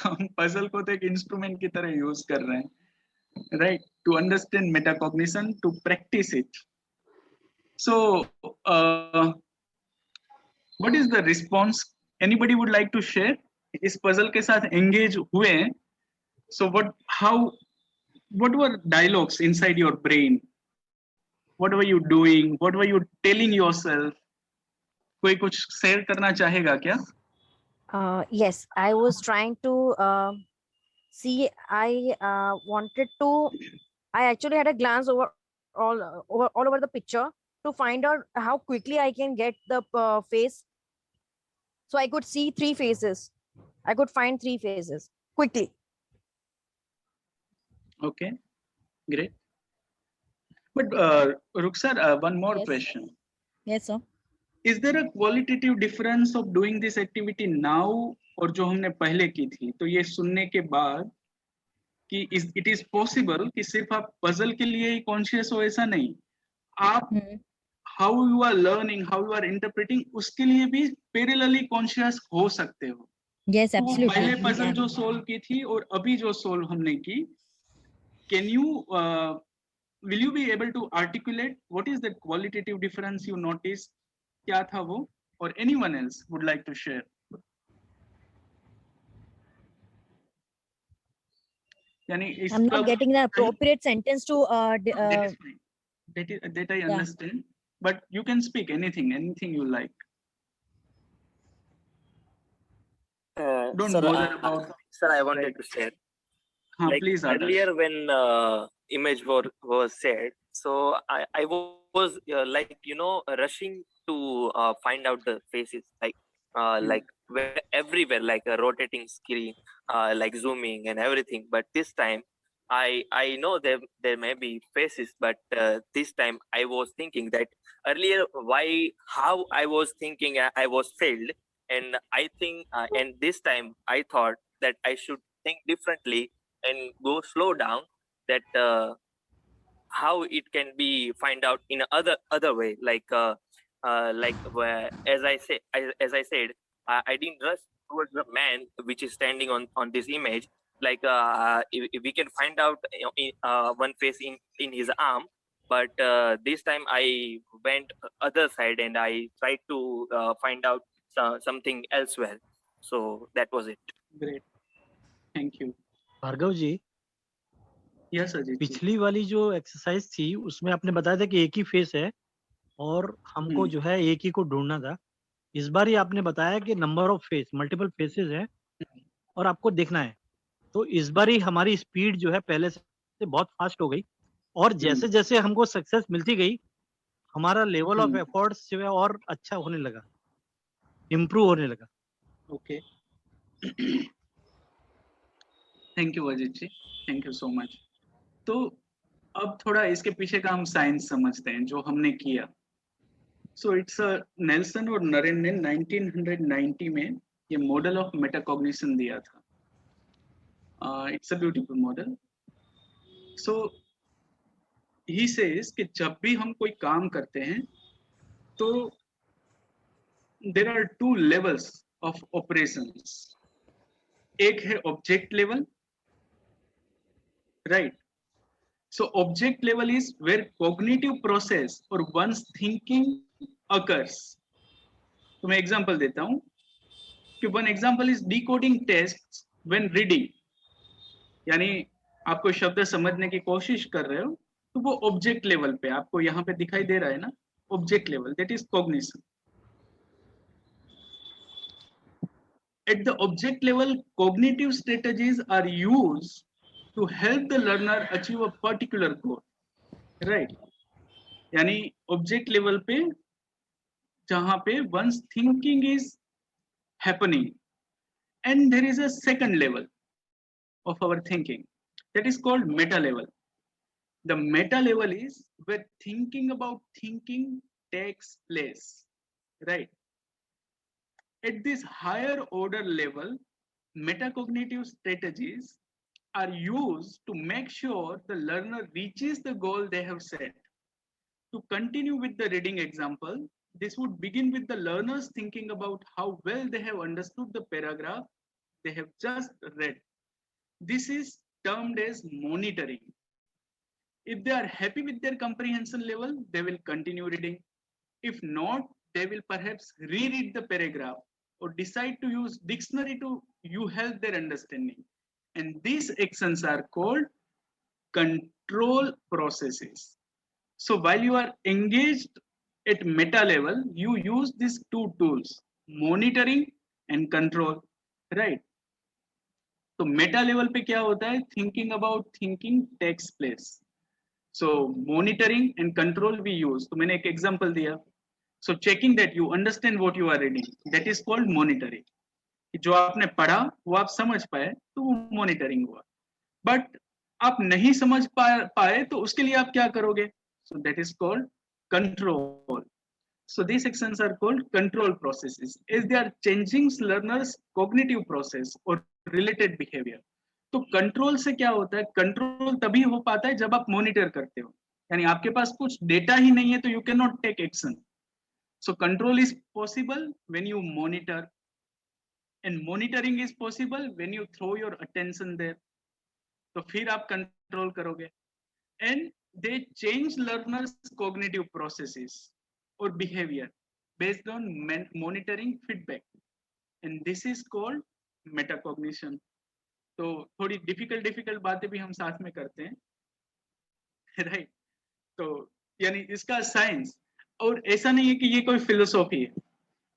हम पजल को तो एक इंस्ट्रूमेंट की तरह यूज कर रहे हैं, right, to understand metacognition, to practice it. So what is the response? Anybody would like to share? इस पजल के साथ एंगेज हुए हैं, सो what were dialogues inside your brain? What were you doing? What were you telling yourself? कोई कुछ share करना चाहेगा क्या? Yes, I was trying to see. I actually had a glance all over the picture to find out how quickly I can get the face. So I could see 3 faces. I could find 3 faces quickly. Okay, great. But Ruksar, one more Yes. question. Yes, sir. Is there a qualitative difference of doing this activity now और जो हमने पहले की थी? तो ये सुनने के बाद कि it is possible कि सिर्फ आप puzzle के लिए ही conscious हो, ऐसा नहीं, आप how you are learning, how you are interpreting, उसके लिए भी parallelly conscious हो सकते हो। Yes, तो वो absolutely. पहले We puzzle can. जो solve की थी और अभी जो solve हमने की, can you will you be able to articulate what is that qualitative difference you noticed? क्या था वो? Or anyone else would like to share? यानी I'm not getting the appropriate sentence to that is fine. That I understand, but you can speak anything you like. Don't Sir, bother about. Sir, I wanted to share. Like Please, Adarsh. earlier when image was said, so I was like, you know, rushing to find out the faces, like everywhere, like a rotating screen, like zooming and everything. But this time I know there may be faces, but this time I was thinking that earlier how I was thinking I was failed, and I think and this time I thought that I should think differently and go slow down, that how it can be find out in other way, like where, as I said, I didn't rush towards the man which is standing on this image, like if we can find out one face in his arm, but this time I went other side and I tried to find out something elsewhere. So that was it. Great, thank you. Bhargava ji, Yes, Ajit. पिछली वाली जो exercise थी उसमें आपने बताया था कि एक ही फेस है और हमको जो है एक ही को ढूंढना था। इस बार ही आपने बताया कि number of face, multiple faces है और आपको देखना है। तो इस बार ही हमारी स्पीड जो है पहले से बहुत फास्ट हो गई और जैसे जैसे हमको सक्सेस मिलती गई, हमारा लेवल ऑफ एफर्ट्स जो है और अच्छा होने लगा, इम्प्रूव होने लगा। Okay, thank you Ajit ji, thank you so much. तो अब थोड़ा इसके पीछे का हम साइंस समझते हैं जो हमने किया। सो इट्स नेल्सन और नरेन ने 1990 में ये मॉडल ऑफ मेटाकॉग्निशन दिया था। It's a beautiful model. So he says कि जब भी हम कोई काम करते हैं तो there are two levels of operations. एक है object level, right. So object level is where cognitive process or one's thinking occurs. तो मैं एग्जांपल देता हूं कि one example is decoding test when reading. यानी आप कोई शब्द समझने की कोशिश कर रहे हो तो वो ऑब्जेक्ट लेवल पे आपको यहाँ पे दिखाई दे रहा है ना, object level, that is cognition. At the object level, cognitive strategies are used to help the learner achieve a particular goal, right? यानी ऑब्जेक्ट लेवल पे जहां पे one's thinking is happening, and there is a second level of our thinking that is called meta level. The meta level is where thinking about thinking takes place, right? At this higher order level, metacognitive strategies are used to make sure the learner reaches the goal they have set. To continue with the reading example, this would begin with the learners thinking about how well they have understood the paragraph they have just read. This is termed as monitoring. If they are happy with their comprehension level, they will continue reading. If not, they will perhaps reread the paragraph or decide to use dictionary to help their understanding. And these actions are called control processes. So while you are engaged at meta level, you use these two tools, monitoring and control, right? तो meta level पे क्या होता है? Thinking about thinking takes place. So monitoring and control we use. तो मैंने एक example दिया. So checking that you understand what you are reading, that is called monitoring. जो आपने पढ़ा वो आप समझ पाए तो वो मॉनिटरिंग हुआ. बट आप नहीं समझ पाए तो उसके लिए आप क्या करोगे? So that is called control. So these actions are called control processes as they are changing learners cognitive process or related behavior. तो कंट्रोल से क्या होता है? कंट्रोल तभी हो पाता है जब आप मॉनिटर करते हो. यानी आपके पास कुछ डेटा ही नहीं है तो you can not take action. So control is possible when you monitor, and monitoring is possible when you throw your attention there. तो फिर आप कंट्रोल करोगे. And they change learners cognitive processes or behavior based on monitoring feedback, and this is called metacognition. तो थोड़ी difficult बातें भी हम साथ में करते हैं, राइट? तो यानी इसका साइंस, और ऐसा नहीं है कि ये कोई फिलोसॉफी है.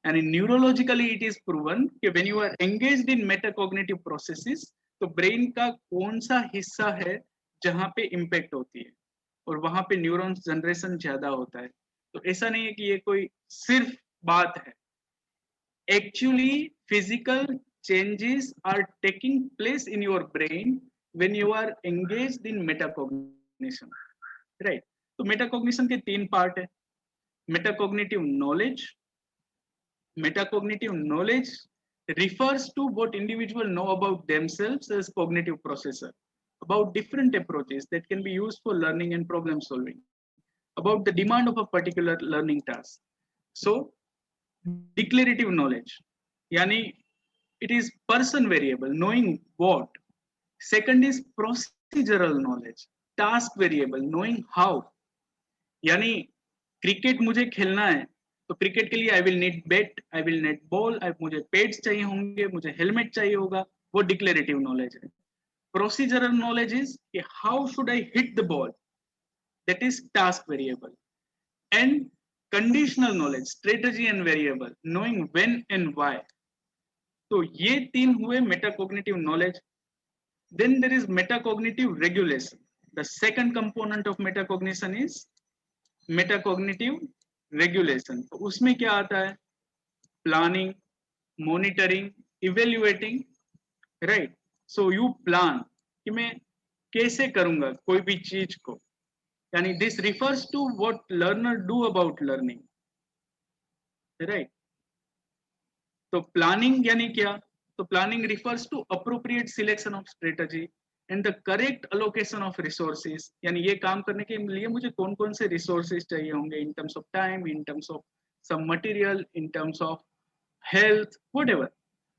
यानी न्यूरोलॉजिकली इट इज प्रूवन कि when you are engaged in metacognitive processes तो ब्रेन का कौन सा हिस्सा है जहां पे इम्पैक्ट होती है और वहां पे न्यूरॉन्स जनरेशन ज्यादा होता है. तो ऐसा नहीं है कि ये कोई सिर्फ बात है. Actually physical changes are taking place in your brain when you are engaged in metacognition, right? तो मेटाकॉग्निशन के 3 पार्ट है. Metacognitive knowledge. Metacognitive knowledge refers to what individuals know about themselves as cognitive processor, about different approaches that can be used for learning and problem solving, about the demand of a particular learning task. So declarative knowledge, yani it is person variable, knowing what. Second is procedural knowledge, task variable, knowing how. yani cricket मुझे खेलना है तो cricket के लिए I will need bat, I will need ball, मुझे pads चाहिए होंगे, मुझे हेलमेट चाहिए होगा, वो डिक्लेरेटिव नॉलेज है. प्रोसीजरल नॉलेज इज कि how should I hit the ball, that is task variable. And conditional knowledge, strategy and variable, knowing when and why. तो ये 3 हुए metacognitive knowledge. Then there is metacognitive regulation. The second component of metacognition is metacognitive regulation. तो उसमें क्या आता है? Planning, monitoring, evaluating, right? So you plan कि मैं कैसे करूंगा कोई भी चीज को. यानी this refers to what learner do about learning, right? तो प्लानिंग यानी क्या? तो planning refers to appropriate selection of strategy and the correct allocation of resources, यानी ये काम करने के लिए मुझे कौन कौन से रिसोर्सेज चाहिए होंगे in terms of time, in terms of some material, in terms of health, whatever.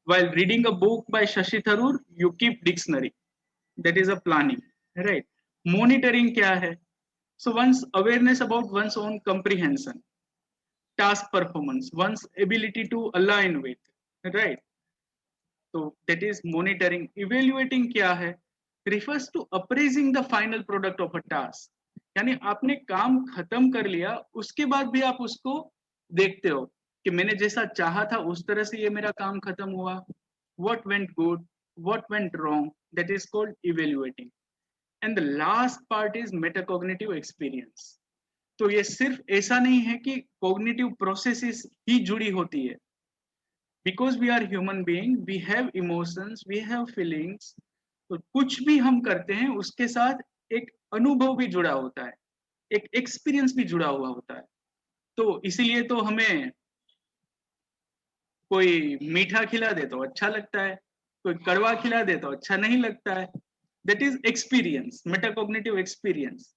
While reading a book by Shashi Tharoor, you keep dictionary. That is a planning, right? Monitoring क्या है? So one's awareness about one's own comprehension, task performance, one's ability to align with, right? So that is monitoring. Evaluating क्या है? Refers to appraising the final product of a task. यानी आपने काम खत्म कर लिया, उसके बाद भी आप उसको देखते हो कि मैंने जैसा चाहा था उस तरह से ये मेरा काम खत्म हुआ. What went good, what went wrong, that is called evaluating. And the last part is metacognitive experience. तो ये सिर्फ ऐसा नहीं है कि cognitive processes ही जुड़ी होती है. Because we are human being, we have emotions, we have feelings. तो कुछ भी हम करते हैं उसके साथ एक अनुभव भी जुड़ा होता है, एक एक्सपीरियंस भी जुड़ा हुआ होता है. तो इसीलिए तो हमें कोई मीठा खिला दे तो अच्छा लगता है, कोई कड़वा खिला दे तो अच्छा नहीं लगता है. That is experience, metacognitive experience.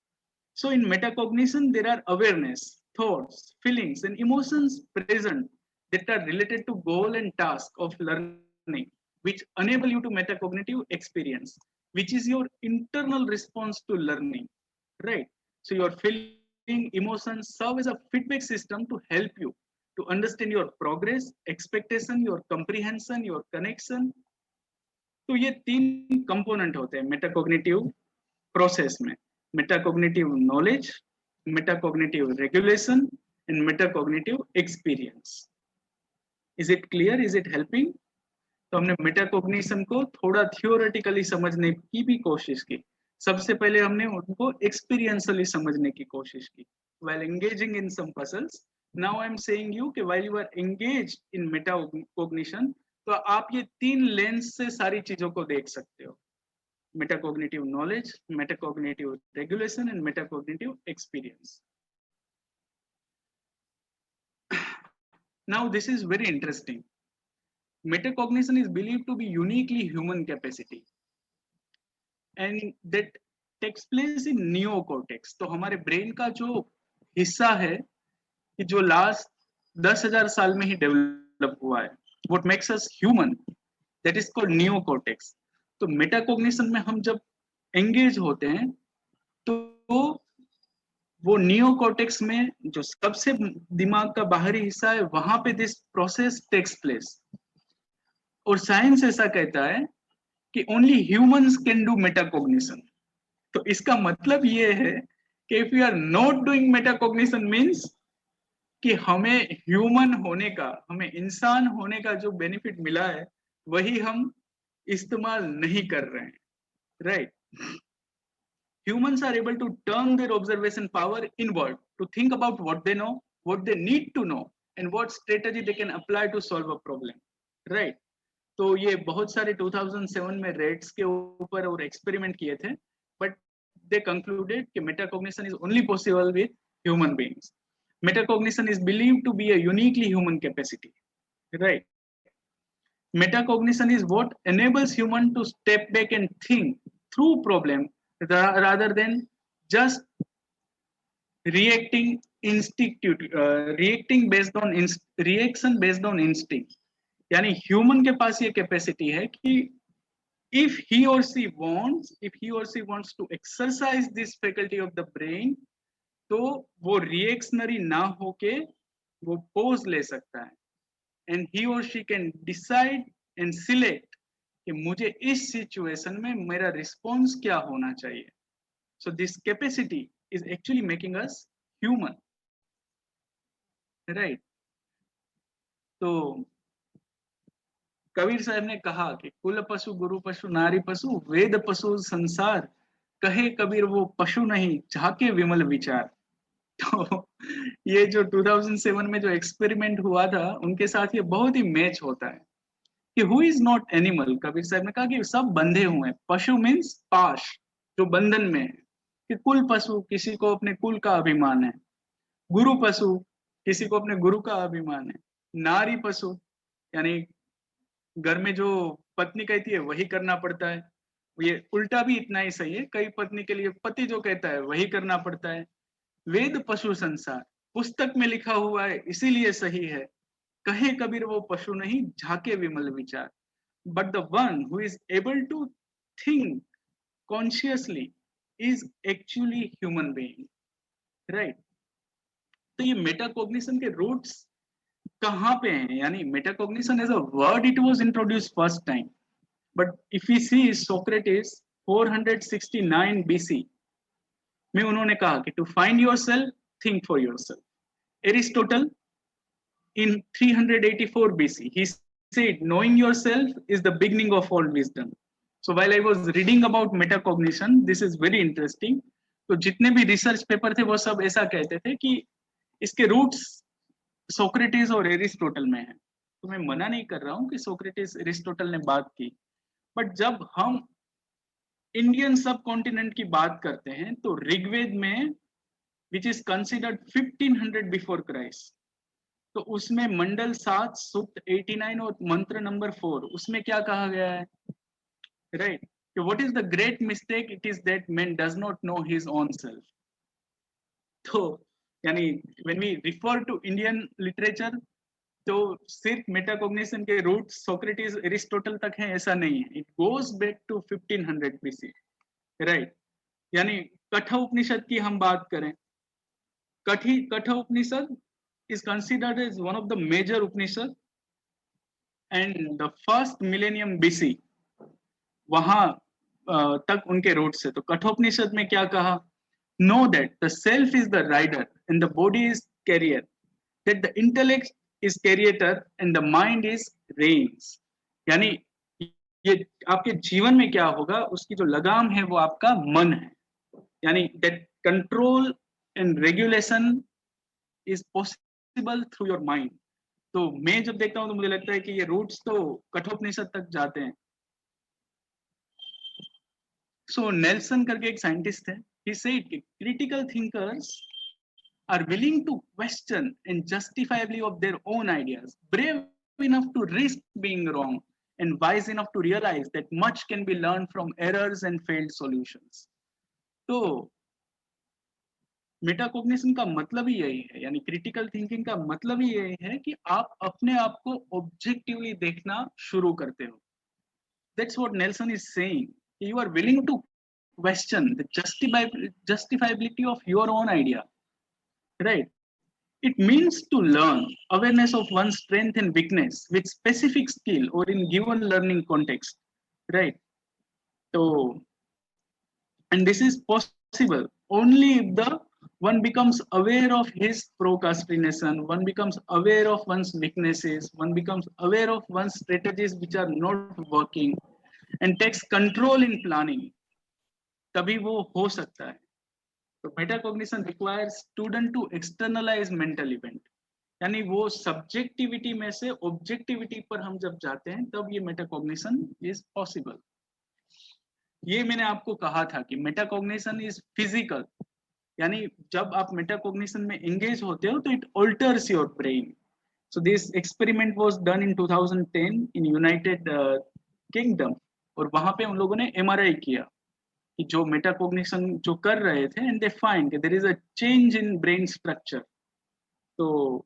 So in metacognition there are awareness, thoughts, feelings and emotions present that are related to goal and task of learning, which enable you to metacognitive experience, which is your internal response to learning, right? So your feeling, emotions serve as a feedback system to help you to understand your progress, expectation, your comprehension, your connection. तो ये तीन component होते हैं metacognitive process में: metacognitive knowledge, metacognitive regulation and metacognitive experience. Is it clear? Is it helping? तो हमने metacognition को थोड़ा थियोरेटिकली समझने की भी कोशिश की. सबसे पहले हमने उनको एक्सपीरियंशियली समझने की कोशिश की while engaging in some puzzles. Now I am saying you कि while you are engaged in metacognition, तो आप ये तीन लेंस से सारी चीजों को देख सकते हो: metacognitive knowledge, metacognitive regulation and metacognitive experience. Now this is very interesting. Metacognition is believed to be uniquely human capacity and that takes place in neocortex. तो हमारे ब्रेन का जो हिस्सा है कि जो लास्ट 10,000 साल में ही डेवलप हुआ है, what makes us human, that is called neocortex. तो मेटाकोग्निशन में हम जब एंगेज होते हैं तो वो नियोकॉर्टेक्स में जो सबसे दिमाग का बाहरी हिस्सा है वहां पे दिस प्रोसेस टेक्स प्लेस. और साइंस ऐसा कहता है कि only humans can do metacognition. तो इसका मतलब ये है कि if you are not doing metacognition means कि हमें ह्यूमन होने का, हमें इंसान होने का जो बेनिफिट मिला है वही हम इस्तेमाल नहीं कर रहे हैं, right? Humans are able to turn their observation power inward to think about what they know, what they need to know, and what strategy they can apply to solve a problem, right? तो ये बहुत सारे 2007 में rates के ऊपर और experiment किए थे, but they concluded कि metacognition is only possible with human beings. Metacognition is believed to be a uniquely human capacity, right? Metacognition is what enables human to step back and think through problem rather than just reacting reaction based on instinct. यानी human के पास ये capacity है कि if he or she wants to exercise this faculty of the brain, तो वो reactionary ना होके वो पोज ले सकता है, and he or she can decide and select कि मुझे इस सिचुएशन में मेरा रिस्पॉन्स क्या होना चाहिए. So this capacity is actually making us human, right? तो कबीर साहब ने कहा कि कुल पशु गुरु पशु नारी पशु वेद पशु संसार, कहे कबीर वो पशु नहीं झाके विमल विचार. तो ये जो 2007 में जो एक्सपेरिमेंट हुआ था उनके साथ ये बहुत ही मैच होता है कि who is not animal. Kabir साहब ने कहा कि सब बंधे हुए हैं. पशु मीन्स पाश, जो बंधन में है. कि कुल पशु, किसी को अपने कुल का अभिमान है. गुरु पशु, किसी को अपने गुरु का अभिमान है. नारी पशु, यानी घर में जो पत्नी कहती है वही करना पड़ता है. ये उल्टा भी इतना ही सही है, कई पत्नी के लिए पति जो कहता है वही करना पड़ता है। वेद पशु संसार पुस्तक में लिखा हुआ है इसीलिए सही है, कहे कबीर वो पशु नहीं झाके विमल विचार, but the one who is able to think consciously is actually human being, right. तो ये मेटाकॉग्निशन के रूट्स कहाँ पे हैं? यानी metacognition as a word it was introduced first time, but if we see Socrates 469 BC में उन्होंने कहा कि to find yourself think for yourself. Aristotle in 384 BC he said knowing yourself is the beginning of all wisdom. So while I was reading about metacognition, this is very interesting. तो जितने भी research paper थे वो सब ऐसा कहते थे कि इसके रूट्स सोक्रेटिस और एरिस्टोटल में है। तो मैं मना नहीं कर रहा हूँ कि सोक्रेटिस एरिस्टोटल ने बात की, बट जब हम इंडियन सब कॉन्टिनेंट की बात करते हैं तो ऋग्वेद में which is considered 1500 before Christ, तो उसमें मंडल 7 सूक्त 89 और मंत्र नंबर 4 उसमें क्या कहा गया है, right? What is the great mistake? It is that man does not know his own self. तो यानी when we refer to Indian literature तो सिर्फ मेटाकॉग्निशन के रूट सोक्रेटिस एरिस्टोटल तक है ऐसा नहीं है, it goes back to 1500 BC, right. यानी कठा उपनिषद की हम बात करें, कठा उपनिषद is considered as one of the major Upanishad and the first millennium BC वहां तक उनके रूट्स है। तो कठोपनिषद में क्या कहा? Know that the self is the rider and the body is carrier, that the intellect is carrier and the mind is reins। यानी ये आपके जीवन में क्या होगा, उसकी जो लगाम है वो आपका मन है, यानी that control and regulation is possible through your mind. तो मैं जब देखता हूं तो मुझे लगता है कि ये रूट्स तो कठोपनिषद तक जाते हैं। सो नेल्सन करके एक साइंटिस्ट है, he said कि critical thinkers are willing to question and justifiably of their own ideas, brave enough to risk being wrong and wise enough to realize that much can be learned from errors and failed solutions। तो metacognition का मतलब ही यही है, यानी critical thinking का मतलब ही यही है कि आप अपने आप को ऑब्जेक्टिवली देखना शुरू करते हो। That's what Nelson is saying, you are willing to question the justifiability of your own idea, right? It means to learn awareness of one's strength and weakness with specific skill or in given learning context, right? So and this is possible only if the one becomes aware of his procrastination, one becomes aware of one's weaknesses, one becomes aware of one's strategies which are not working and takes control in planning, तभी वो हो सकता है। तो metacognition requires student to externalize mental event, यानी वो subjectivity में से ऑब्जेक्टिविटी पर हम जब जाते हैं तब ये मेटाकॉग्निशन इज पॉसिबल। ये मैंने आपको कहा था कि मेटाकॉग्निशन इज फिजिकल, यानी जब आप मेटाकॉग्निशन में एंगेज होते हो तो it alters your brain. So this experiment was done in 2010 in United kingdom, और वहां पे उन लोगों ने MRI किया कि जो मेटाकॉग्निशन जो कर रहे थे, एंड दे फाइंड कि there is a change in brain structure. तो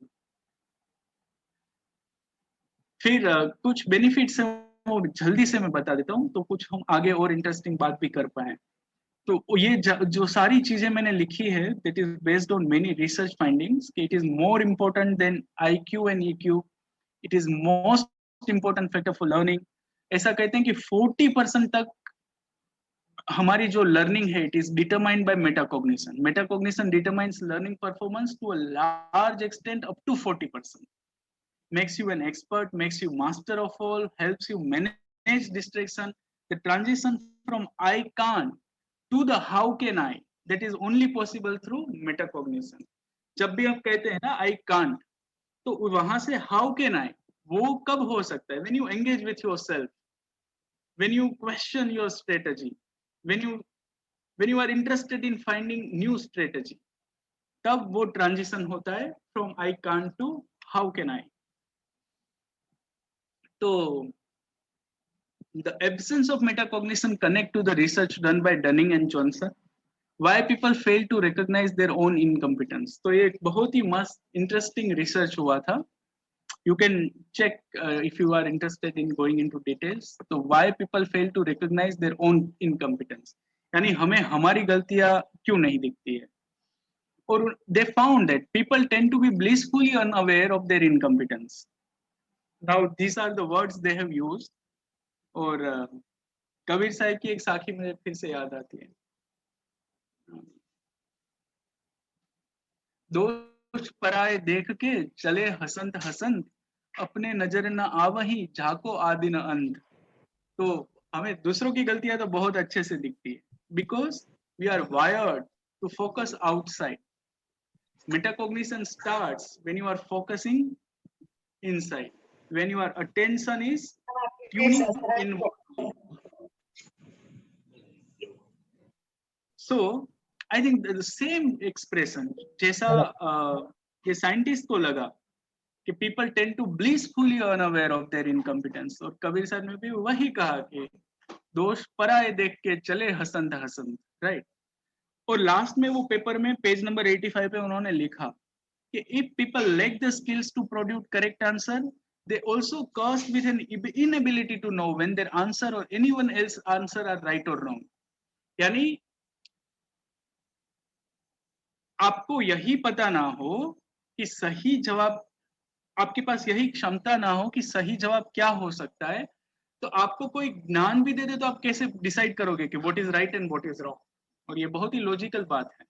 फिर कुछ बेनिफिट्स हैं वो जल्दी से मैं बता देता हूँ, तो कुछ हम आगे और इंटरेस्टिंग बात भी कर पाए। तो ये जो सारी चीजें मैंने लिखी है that is based on many research findings, it is more important then IQ and EQ, it is most important factor for learning. ऐसा कहते हैं कि 40% तक हमारी जो लर्निंग है it is determined by metacognition. Metacognition determines learning performance to a large extent up to 40%, makes you an expert, makes you master of all, helps you manage distraction. The transition from I can't to the how can I, that is only possible through metacognition। जब भी आप कहते हैं ना I can't, तो वहां से how can I वो कब हो सकता है? when you engage with yourself, when you question your strategy, when you are interested in finding new strategy, तब वो ट्रांजिशन होता है from I can't to how can I। तो the absence of metacognition connect to the research done by Dunning and Johnson. Why people fail to recognize their own incompetence. तो ये एक बहुत ही मस्त interesting research हुआ था. You can check if you are interested in going into details. So why people fail to recognize their own incompetence. यानी हमें हमारी गलतियां क्यों नहीं दिखती है. और they found that people tend to be blissfully unaware of their incompetence. Now these are the words they have used. और कबीर साहब की एक साखी मुझे फिर से याद आती है. दोष पराए देख के चले हसंत हसंत, अपने नजर न आवही झाको आदि न अंध. तो हमें दूसरों की गलतियां तो बहुत अच्छे से दिखती है, because we are wired to focus outside. Metacognition starts when you are focusing inside, when your attention is tuning inward. So I think the same expression जैसा ये साइंटिस्ट को लगा कि people tend to blissfully unaware of their incompetence, और कबीर साहब ने भी वही कहा कि दोष पराए देख के चले हसंत हसंत, राइट. और लास्ट में वो पेपर में पेज नंबर 85 पे उन्होंने लिखा कि if people lack the skills to produce correct answer, they also cursed with an inability to know when their answer or anyone else answer are right or wrong. यानी आपको यही पता ना हो कि सही जवाब, आपके पास यही क्षमता ना हो कि सही जवाब क्या हो सकता है, तो आपको कोई ज्ञान भी दे दे तो आप कैसे डिसाइड करोगे कि what is right and what is wrong. और ये बहुत ही लॉजिकल बात है.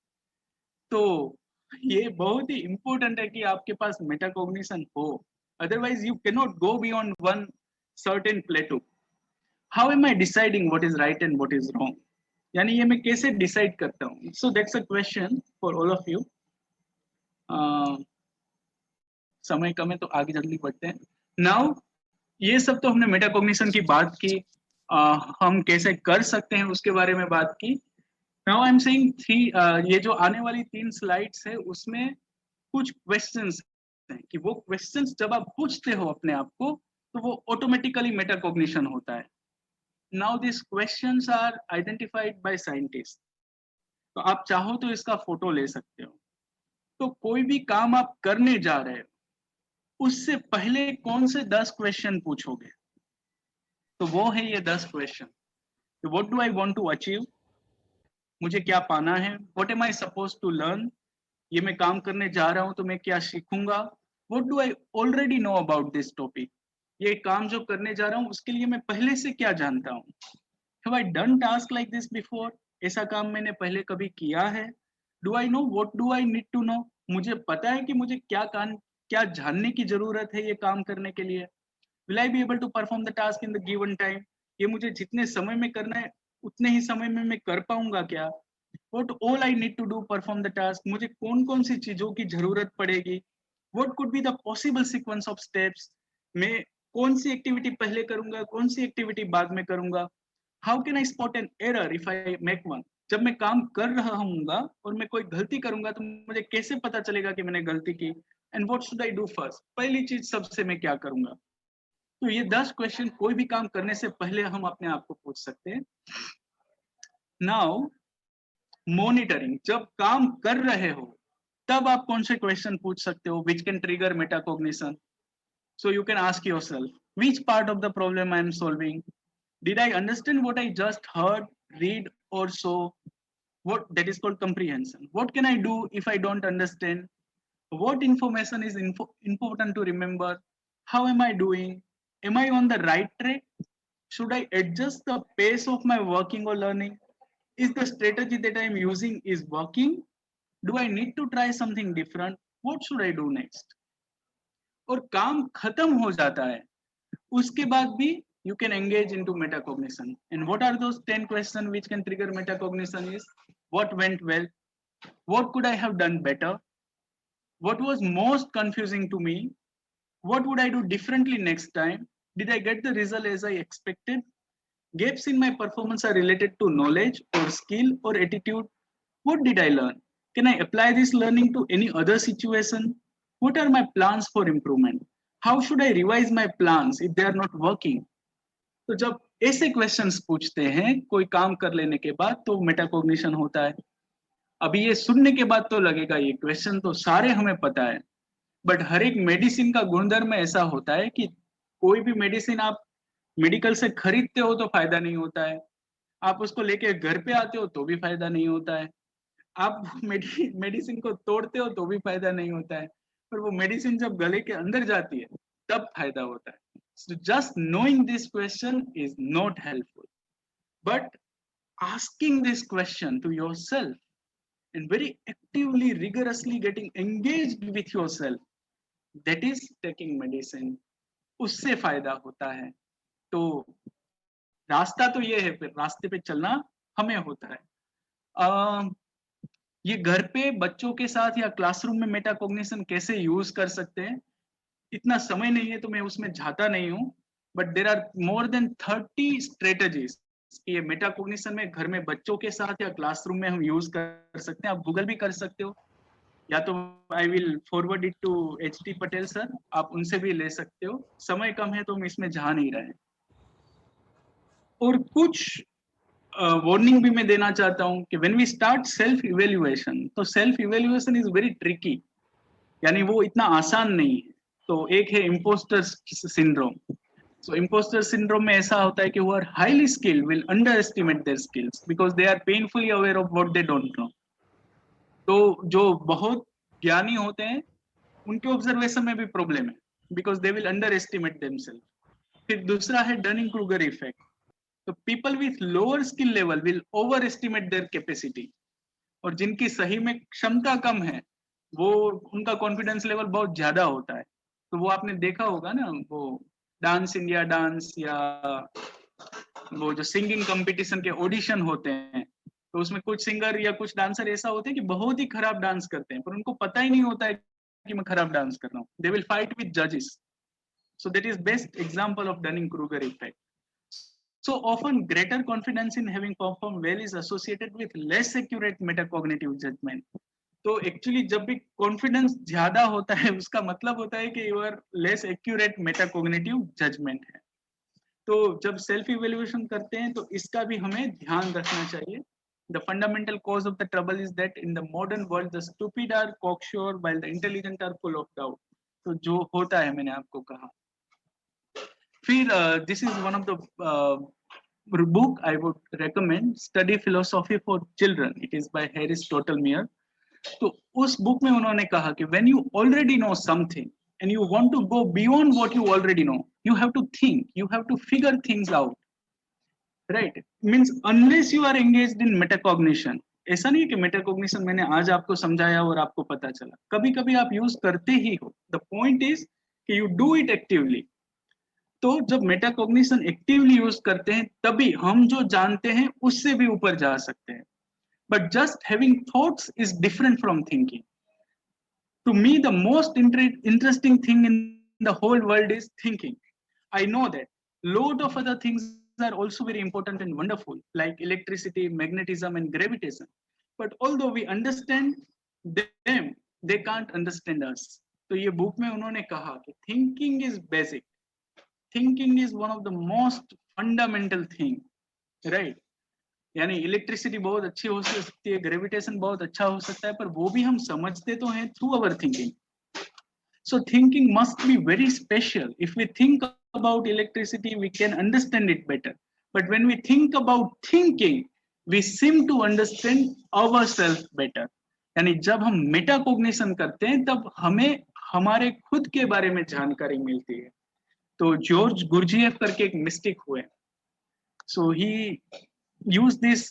तो ये बहुत ही इंपॉर्टेंट है कि आपके पास मेटाकॉग्निशन हो, otherwise you can not go beyond one certain plateau. How am I deciding what is right and what is wrong, यानी ये मैं कैसे डिसाइड करता हूँ. So that's a question for all of you. समय कम है तो आगे जल्दी बढ़ते हैं. नाउ ये सब तो हमने मेटाकॉग्निशन की बात की, हम कैसे कर सकते हैं उसके बारे में बात की. नाउ आई एम सेइंग ये जो आने वाली 3 स्लाइड्स है उसमें कुछ क्वेश्चंस हैं कि वो क्वेश्चंस जब आप पूछते हो अपने आप को तो वो ऑटोमेटिकली मेटाकॉग्निशन होता है. Now this questions are identified by scientist. तो आप चाहो तो इसका फोटो ले सकते हो. तो कोई भी काम आप करने जा रहे हो उससे पहले कौन से 10 क्वेश्चन पूछोगे, तो वो है ये 10 question. What do I want to achieve, मुझे क्या पाना है. What am I suppose to learn, ये मैं काम करने जा रहा हूं तो मैं क्या सीखूंगा. What do I already know about this topic, ये काम जो करने जा रहा हूँ उसके लिए मैं पहले से क्या जानता हूँ. Have I done task like this before, ऐसा काम मैंने पहले कभी किया है. Do I know what do I need to know, मुझे पता है कि मुझे क्या जानने की जरूरत है ये काम करने के लिए. Will I be able to perform the task in the given time, ये मुझे जितने समय में करना है उतने ही समय में मैं कर पाऊंगा क्या. What all I need to do perform the task, मुझे कौन कौन सी चीजों की जरूरत पड़ेगी. What could be the possible sequence of steps, मैं कौन सी एक्टिविटी पहले करूंगा, कौन सी एक्टिविटी बाद में करूंगा. How can I spot an error if I make one, जब मैं काम कर रहा हूँगा और मैं कोई गलती करूंगा तो मुझे कैसे पता चलेगा कि मैंने गलती की. And what should I do first, पहली चीज सबसे मैं क्या करूंगा. तो ये 10 क्वेश्चन कोई भी काम करने से पहले हम अपने आप को पूछ सकते हैं. नाउ मॉनिटरिंग, जब काम कर रहे हो तब आप कौन से क्वेश्चन पूछ सकते हो which can trigger metacognition. So you can ask yourself, which part of the problem I am solving, did I understand what I just heard, read or saw. What that is called comprehension. What can I do if I don't understand, what information is important to remember, how am I doing, am I on the right track, should I adjust the pace of my working or learning, is the strategy that I am using is working, do I need to try something different, what should I do next. और काम खत्म हो जाता है उसके बाद भी you can engage into metacognition. And what are those 10 questions which can trigger metacognition is, what went well, what could I have done better, what was most confusing to me, what would I do differently next time, did I get the result as I expected, gaps in my performance are related to knowledge or skill or attitude, what did I learn, can I apply this learning to any other situation, what are my plans for improvement, how should I revise my plans if they are not working. तो जब ऐसे questions पूछते हैं कोई काम कर लेने के बाद, तो मेटाकॉग्निशन होता है। अभी ये सुनने के बाद तो लगेगा ये क्वेश्चन तो सारे हमें पता है, बट हर एक मेडिसिन का गुणधर्म ऐसा होता है कि कोई भी मेडिसिन आप मेडिकल से खरीदते हो तो फायदा नहीं होता है, आप उसको लेके घर पे आते हो तो भी फायदा नहीं होता है, आप मेडिसिन को तोड़ते हो तो भी फायदा नहीं होता है, पर वो मेडिसिन जब गले के अंदर जाती है तब फायदा होता है। So just knowing this question is not helpful, but asking this question to yourself and very actively, rigorously getting engaged with yourself, that is taking medicine, उससे फायदा होता है। तो रास्ता तो ये है, फिर रास्ते पे चलना हमें होता है। ये घर पे बच्चों के साथ या क्लासरूम में मेटाकॉग्निशन कैसे यूज कर सकते हैं, इतना समय नहीं है तो मैं उसमें जाता नहीं हूँ, but there are more than 30 strategies ये मेटाकॉग्निशन में घर में बच्चों के साथ या क्लासरूम में हम यूज कर सकते हैं। आप गूगल भी कर सकते हो, या तो I will forward it to HD Patel sir, आप उनसे भी ले सकते हो। समय कम है तो हम इसमें जा नहीं रहे। और कुछ वार्निंग भी मैं देना चाहता हूँ कि when we start self evaluation, तो self evaluation is very tricky, यानी वो इतना आसान नहीं है। तो एक है imposter syndrome. So imposter syndrome में ऐसा होता है कि वो are highly skilled will underestimate their skills because they are painfully aware of what they don't know. तो जो बहुत ज्ञानी होते हैं उनके ऑब्जर्वेशन में भी प्रॉब्लम है because they will underestimate themselves. फिर दूसरा है डनिंग क्रूगर इफेक्ट। तो people with lower skill level will overestimate their capacity, और जिनकी सही में क्षमता कम है वो उनका कॉन्फिडेंस लेवल बहुत ज्यादा होता है। तो वो आपने देखा होगा ना, वो डांस इंडिया डांस या वो जो सिंगिंग कंपटीशन के ऑडिशन होते हैं, तो उसमें कुछ सिंगर या कुछ डांसर ऐसा होते हैं कि बहुत ही खराब डांस करते हैं, पर उनको पता ही नहीं होता है कि मैं खराब डांस कर रहा हूँ। दे विल फाइट विद जजेस। So that is best example of Dunning Kruger effect. So often greater confidence in having performed well is associated with less accurate metacognitive judgment. तो एक्चुअली जब भी कॉन्फिडेंस ज्यादा होता है उसका मतलब होता है कि your less accurate metacognitive judgement है। तो जब सेल्फ इवेल्युएशन करते हैं तो इसका भी हमें ध्यान रखना चाहिए। The fundamental cause of the trouble is that in the modern world the stupid are cocksure while the intelligent are full of doubt. तो जो होता है मैंने आपको कहा। फिर this is one of the book I would recommend, Study Philosophy for Children. It is by Harris Totelmeier. तो उस बुक में उन्होंने कहा कि when you already know something and you want to go beyond what you already know, you have to think, you have to figure things out, right? Means unless you are engaged in metacognition, ऐसा नहीं है कि metacognition मैंने आज आपको समझाया और आपको पता चला, कभी कभी आप यूज करते ही हो। The point is कि you do it actively. तो जब मेटाकॉग्निशन एक्टिवली यूज करते हैं तभी हम जो जानते हैं उससे भी ऊपर जा सकते हैं। But just having thoughts is different from thinking. To me the most interesting thing in the whole world is thinking. I know that load of other things are also very important and wonderful like electricity, magnetism and gravitation, but although we understand them they can't understand us. तो ये book में उन्होंने कहा कि thinking is basic, thinking is one of the most fundamental thing, right? यानी electricity बहुत अच्छी हो सकती है, ग्रेविटेशन बहुत अच्छा हो सकता है, पर वो भी हम समझते तो हैं through our thinking. So thinking must be very special. If we think about electricity we can understand it better, but when we think about thinking we seem to understand ourselves better. यानी जब हम metacognition करते हैं तब हमें हमारे खुद के बारे में जानकारी मिलती है। तो जॉर्ज गुरजीएफ करके एक मिस्टिक हुए, so he use this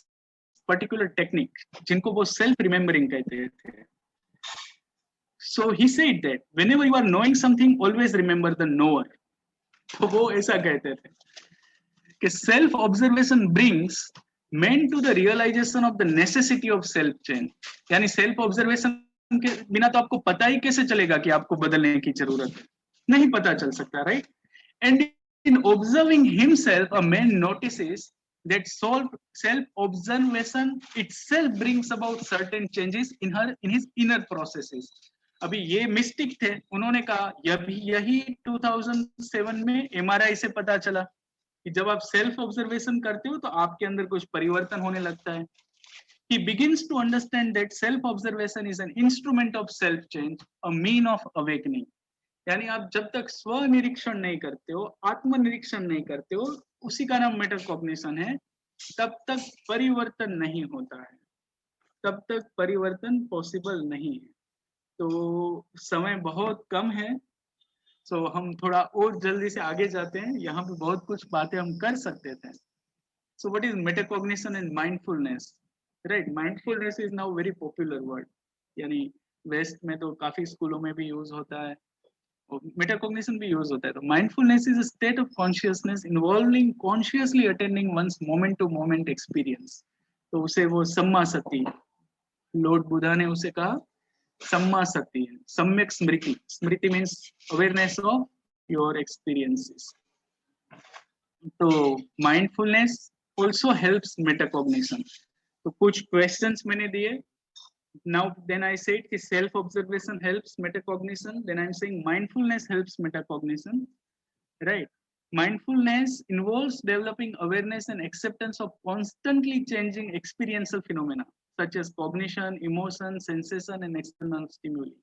particular technique जिनको वो सेल्फ रिमेम्बरिंग कहते थे। So he said that whenever you are knowing something always remember the knower. तो वो ऐसा कहते थे कि self observation brings man to the realization of the necessity of self change. यानी सेल्फ ऑब्जर्वेशन के बिना तो आपको पता ही कैसे चलेगा कि आपको बदलने की जरूरत है, नहीं पता चल सकता, right? And in observing himself, a man notices that self-observation itself brings about certain changes in his inner processes. अभी ये मिस्टिक थे, उन्होंने कहा यही 2007 में MRI से पता चला कि जब आप सेल्फ ऑब्जर्वेशन करते हो तो आपके अंदर कुछ परिवर्तन होने लगता है. He begins to understand that self-observation is an instrument of self-change, a mean of awakening. यानी आप जब तक स्व निरीक्षण नहीं करते हो, आत्मनिरीक्षण नहीं करते हो, उसी का नाम मेटाकॉग्निशन है, तब तक परिवर्तन नहीं होता है, तब तक परिवर्तन पॉसिबल नहीं है. तो समय बहुत कम है, सो हम थोड़ा और जल्दी से आगे जाते हैं. यहाँ पे बहुत कुछ बातें हम कर सकते थे. सो what is metacognition and mindfulness? Right, mindfulness is now very popular word, यानी वेस्ट में तो काफी स्कूलों में भी यूज होता है, मेटाकॉग्निशन भी यूज होता है. तो mindfulness is a state of consciousness involving consciously attending one's moment to moment experience. तो उसे वो सम्मा सती, लॉर्ड बुद्धा ने उसे कहा सम्मा सती है, सम्यक स्मृति. स्मृति means awareness of your experiences. तो माइंडफुलनेस also helps metacognition. तो कुछ questions मैंने दिए. Now then I said कि self observation helps metacognition. Then I'm saying mindfulness helps metacognition. Right? Mindfulness involves developing awareness and acceptance of constantly changing experiential phenomena such as cognition, emotion, sensation, and external stimuli.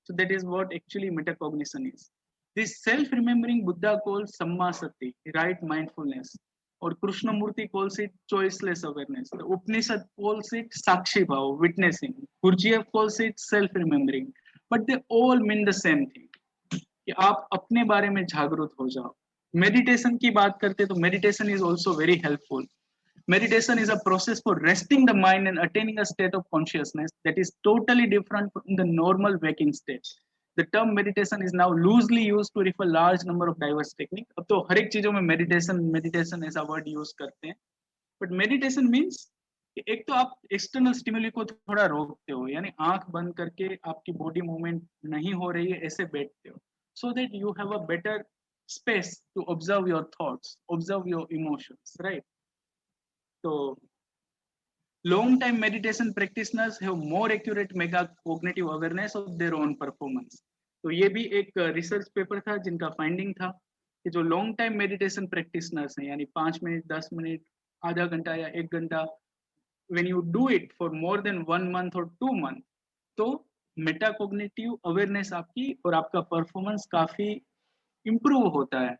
So that is what actually metacognition is. This self-remembering Buddha calls samma sati, right mindfulness. और Krishnamurthy calls it choiceless awareness. The Upanishad calls it sakshi bhava, witnessing. Gurdjieff calls it self-remembering. But they all mean the same thing. कि आप अपने बारे में जागरूक हो जाओ. Meditation की बात करते तो meditation is also very helpful. Meditation is a process for resting the mind and attaining a state of consciousness that is totally different from the normal waking state. The term meditation is now loosely used to refer large number of diverse techniques. अब तो हर एक चीजों में meditation ऐसा word use करते हैं. But meditation means एक तो आप external stimuli को थोड़ा रोकते हो, यानी आंख बंद करके आपकी body movement नहीं हो रही है, ऐसे बैठते हो, so that you have a better space to observe your thoughts, observe your emotions, right? So long time meditation practitioners have more accurate metacognitive awareness of their own performance. तो ये भी एक रिसर्च पेपर था जिनका finding था कि जो long time meditation practitioners हैं, यानी 5 मिनट, 10 मिनट, आधा घंटा या 1 घंटा, when you do it for more than 1 month or 2 months, तो मेटाकॉग्निटिव अवेयरनेस आपकी और आपका परफॉर्मेंस काफी इंप्रूव होता है.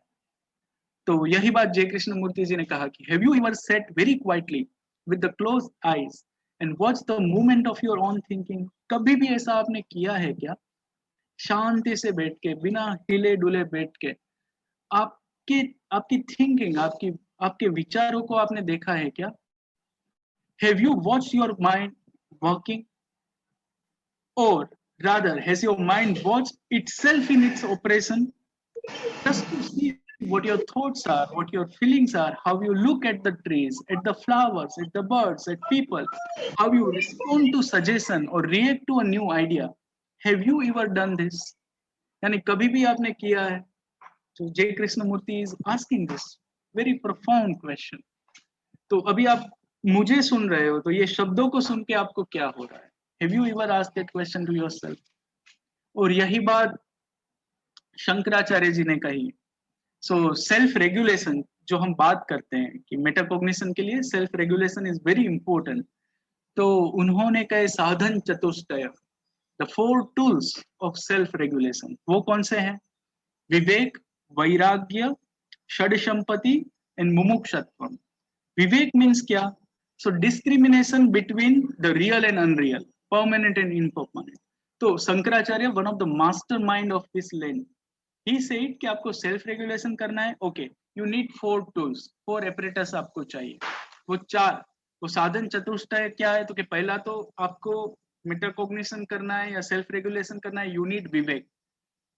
तो यही बात जय कृष्णमूर्ति जी ने कहा कि have you ever set very quietly with the closed eyes and watch the movement of your own thinking? कभी भी ऐसा आपने किया है क्या? शांति से बैठ के, बिना हिले डुले बैठ के आपकी थिंकिंग, आपके विचारों को आपने देखा है क्या? Have you watched your mind working? Or rather, has your mind watched itself in its operation? Just to see what your thoughts are, what your feelings are, how you look at the trees, at the flowers, at the birds, at people, how you respond to suggestion or react to a new idea. Have you ever done this? यानी कभी भी आपने किया है? So J. Krishnamurti is asking this very profound question. तो अभी आप मुझे सुन रहे हो, तो ये शब्दों को सुन के आपको क्या हो रहा है? Have you ever asked that question to yourself? और यही बात शंकराचार्य जी ने कही. सो सेल्फ रेगुलेशन जो हम बात करते हैं कि मेटाकॉग्निशन के लिए self regulation is very important. तो उन्होंने कहे साधन चतुष्टय, the 4 tools of self regulation. वो कौन से हैं? विवेक, वैराग्य, षड्संपत्ति एंड मुमुक्षुत्व. विवेक मीन्स क्या? So discrimination between the real and unreal, permanent and impermanent. तो Shankaracharya, one of the master mind of this lane, he said कि आपको सेल्फ रेगुलेशन करना है. Okay, you need 4 tools, 4 apparatus आपको चाहिए. वो 4, वो साधन चतुष्टय क्या है? तो कि पहला तो आपको मेटाकॉग्निशन करना है या सेल्फ रेगुलेशन करना है, यू नीड विवेक,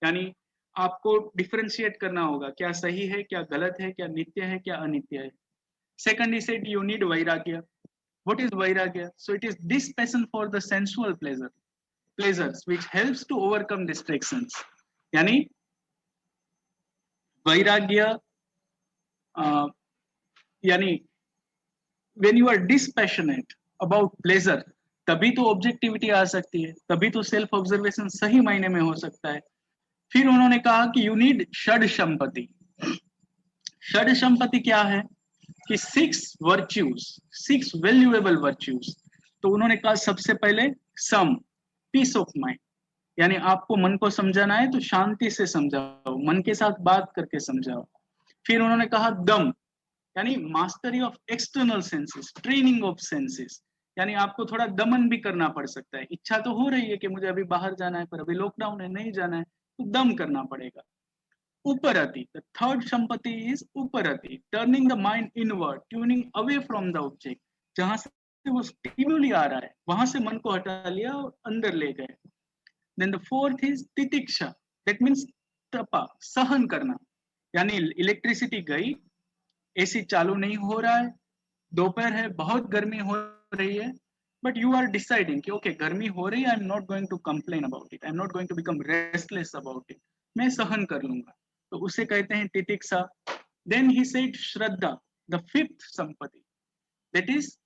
यानी आपको डिफरेंशिएट करना होगा क्या सही है, क्या गलत है, क्या नित्य है, क्या अनित्य है. Second he said you need वैराग्य. व्हाट इज वैराग्य? So it is this passion for the sensual pleasures which helps to overcome distractions. यानी वैराग्य यानी when you are dispassionate about pleasure, तभी तो ऑब्जेक्टिविटी आ सकती है, तभी तो सेल्फ ऑब्जर्वेशन सही मायने में हो सकता है. फिर उन्होंने कहा कि यू नीड षड संपत्ति. षड संपत्ति क्या है कि 6 वर्च्यूज, 6 वैल्यूएबल वर्च्यूज। तो उन्होंने कहा सबसे पहले सम, पीस ऑफ माइंड, यानी आपको मन को समझाना है तो शांति से समझाओ, मन के साथ बात करके समझाओ। फिर उन्होंने कहा दम, यानी mastery of external senses, training of senses, यानी आपको थोड़ा दमन भी करना पड़ सकता है। इच्छा तो हो रही है कि मुझे अभी बाहर जाना है, पर अभी लॉकडाउन है, नहीं जाना है, तो दम करना पड़ेगा। उपरति, द थर्ड संपत्ति इज उपरति, turning the mind inward, tuning away from the object. जहां से वो स्टिमुली आ रहा है वहां से मन को हटा लिया और अंदर ले गए। देन द फोर्थ इज तितिक्षा, दैट मीन्स तपा, सहन करना, यानी इलेक्ट्रिसिटी गई, एसी चालू नहीं हो रहा है, दोपहर है, बहुत गर्मी हो रही है, बट यू आर डिसाइडिंग कि ओके गर्मी हो रही है, I am not going to complain about it, I am not going to become restless about it, मैं सहन कर लूंगा, तो उसे कहते हैं तितिक्षा। देन ही सेड श्रद्धा, द फिफ्थ संपत्ति, दैट इज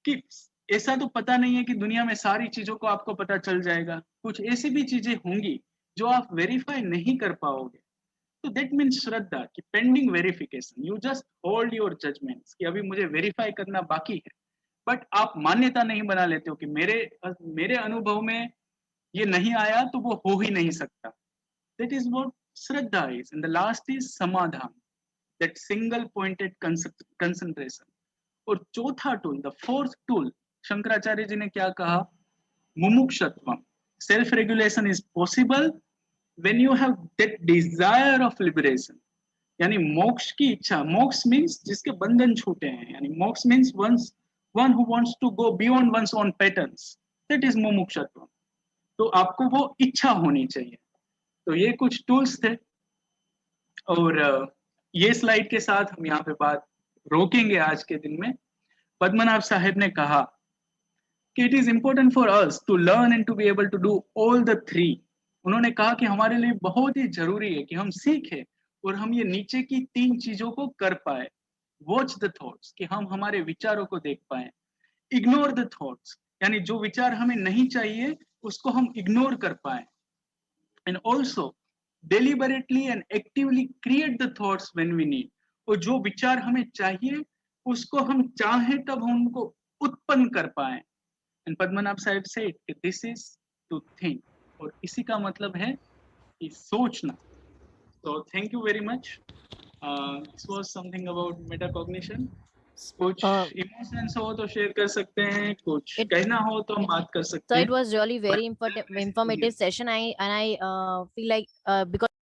कि ऐसा तो पता नहीं है कि दुनिया में सारी चीजों को आपको पता चल जाएगा, कुछ ऐसी भी चीजें होंगी जो आप वेरीफाई नहीं कर पाओगे, तो दैट मीन्स श्रद्धा कि pending verification, you just hold your judgments कि अभी मुझे वेरीफाई करना बाकी है, बट आप मान्यता नहीं बना लेते हो कि मेरे अनुभव में ये नहीं आया तो वो हो ही नहीं सकता। दैट इज व्हाट श्रद्धा is. And the last is समाधान, दैट सिंगल पॉइंटेड कंसंट्रेशन। और चौथा tool, the fourth tool, Shankaracharya ji ने क्या कहा, मुमुक्षत्वम, self regulation is possible when you have that desire of liberation, यानी मोक्ष की इच्छा, मोक्ष मीन्स जिसके बंधन छूटे हैं, यानी मोक्ष means one who wants to go beyond one's own patterns, that is मुमुक्षत्व। तो आपको वो इच्छा होनी चाहिए। तो ये कुछ टूल्स थे, और ये स्लाइड के साथ हम यहाँ पे बात रोकेंगे आज के दिन में। पद्मनाभ साहेब ने कहा कि it is important for us to learn and to be able to do all the three. उन्होंने कहा कि हमारे लिए बहुत ही जरूरी है कि हम सीखें और हम ये नीचे की 3 चीजों को कर पाए। वॉच द थॉट्स, कि हम हमारे विचारों को देख पाए। इग्नोर द थॉट्स, यानी जो विचार हमें नहीं चाहिए उसको हम इग्नोर कर पाए। And also deliberately and actively create the thoughts when we need, और जो विचार हमें चाहिए उसको हम चाहें तब हम उनको उत्पन्न कर पाए। एंड पद्मनाभ साहिब सेड कि दिस इज टू थिंक, और इसी का मतलब है कि सोचना। तो thank you very much. This was something about metacognition. कुछ इमोशंस हो तो शेयर कर सकते हैं, कुछ कहना हो तो हम बात कर सकते So हैं। it was really very informative session. I feel like because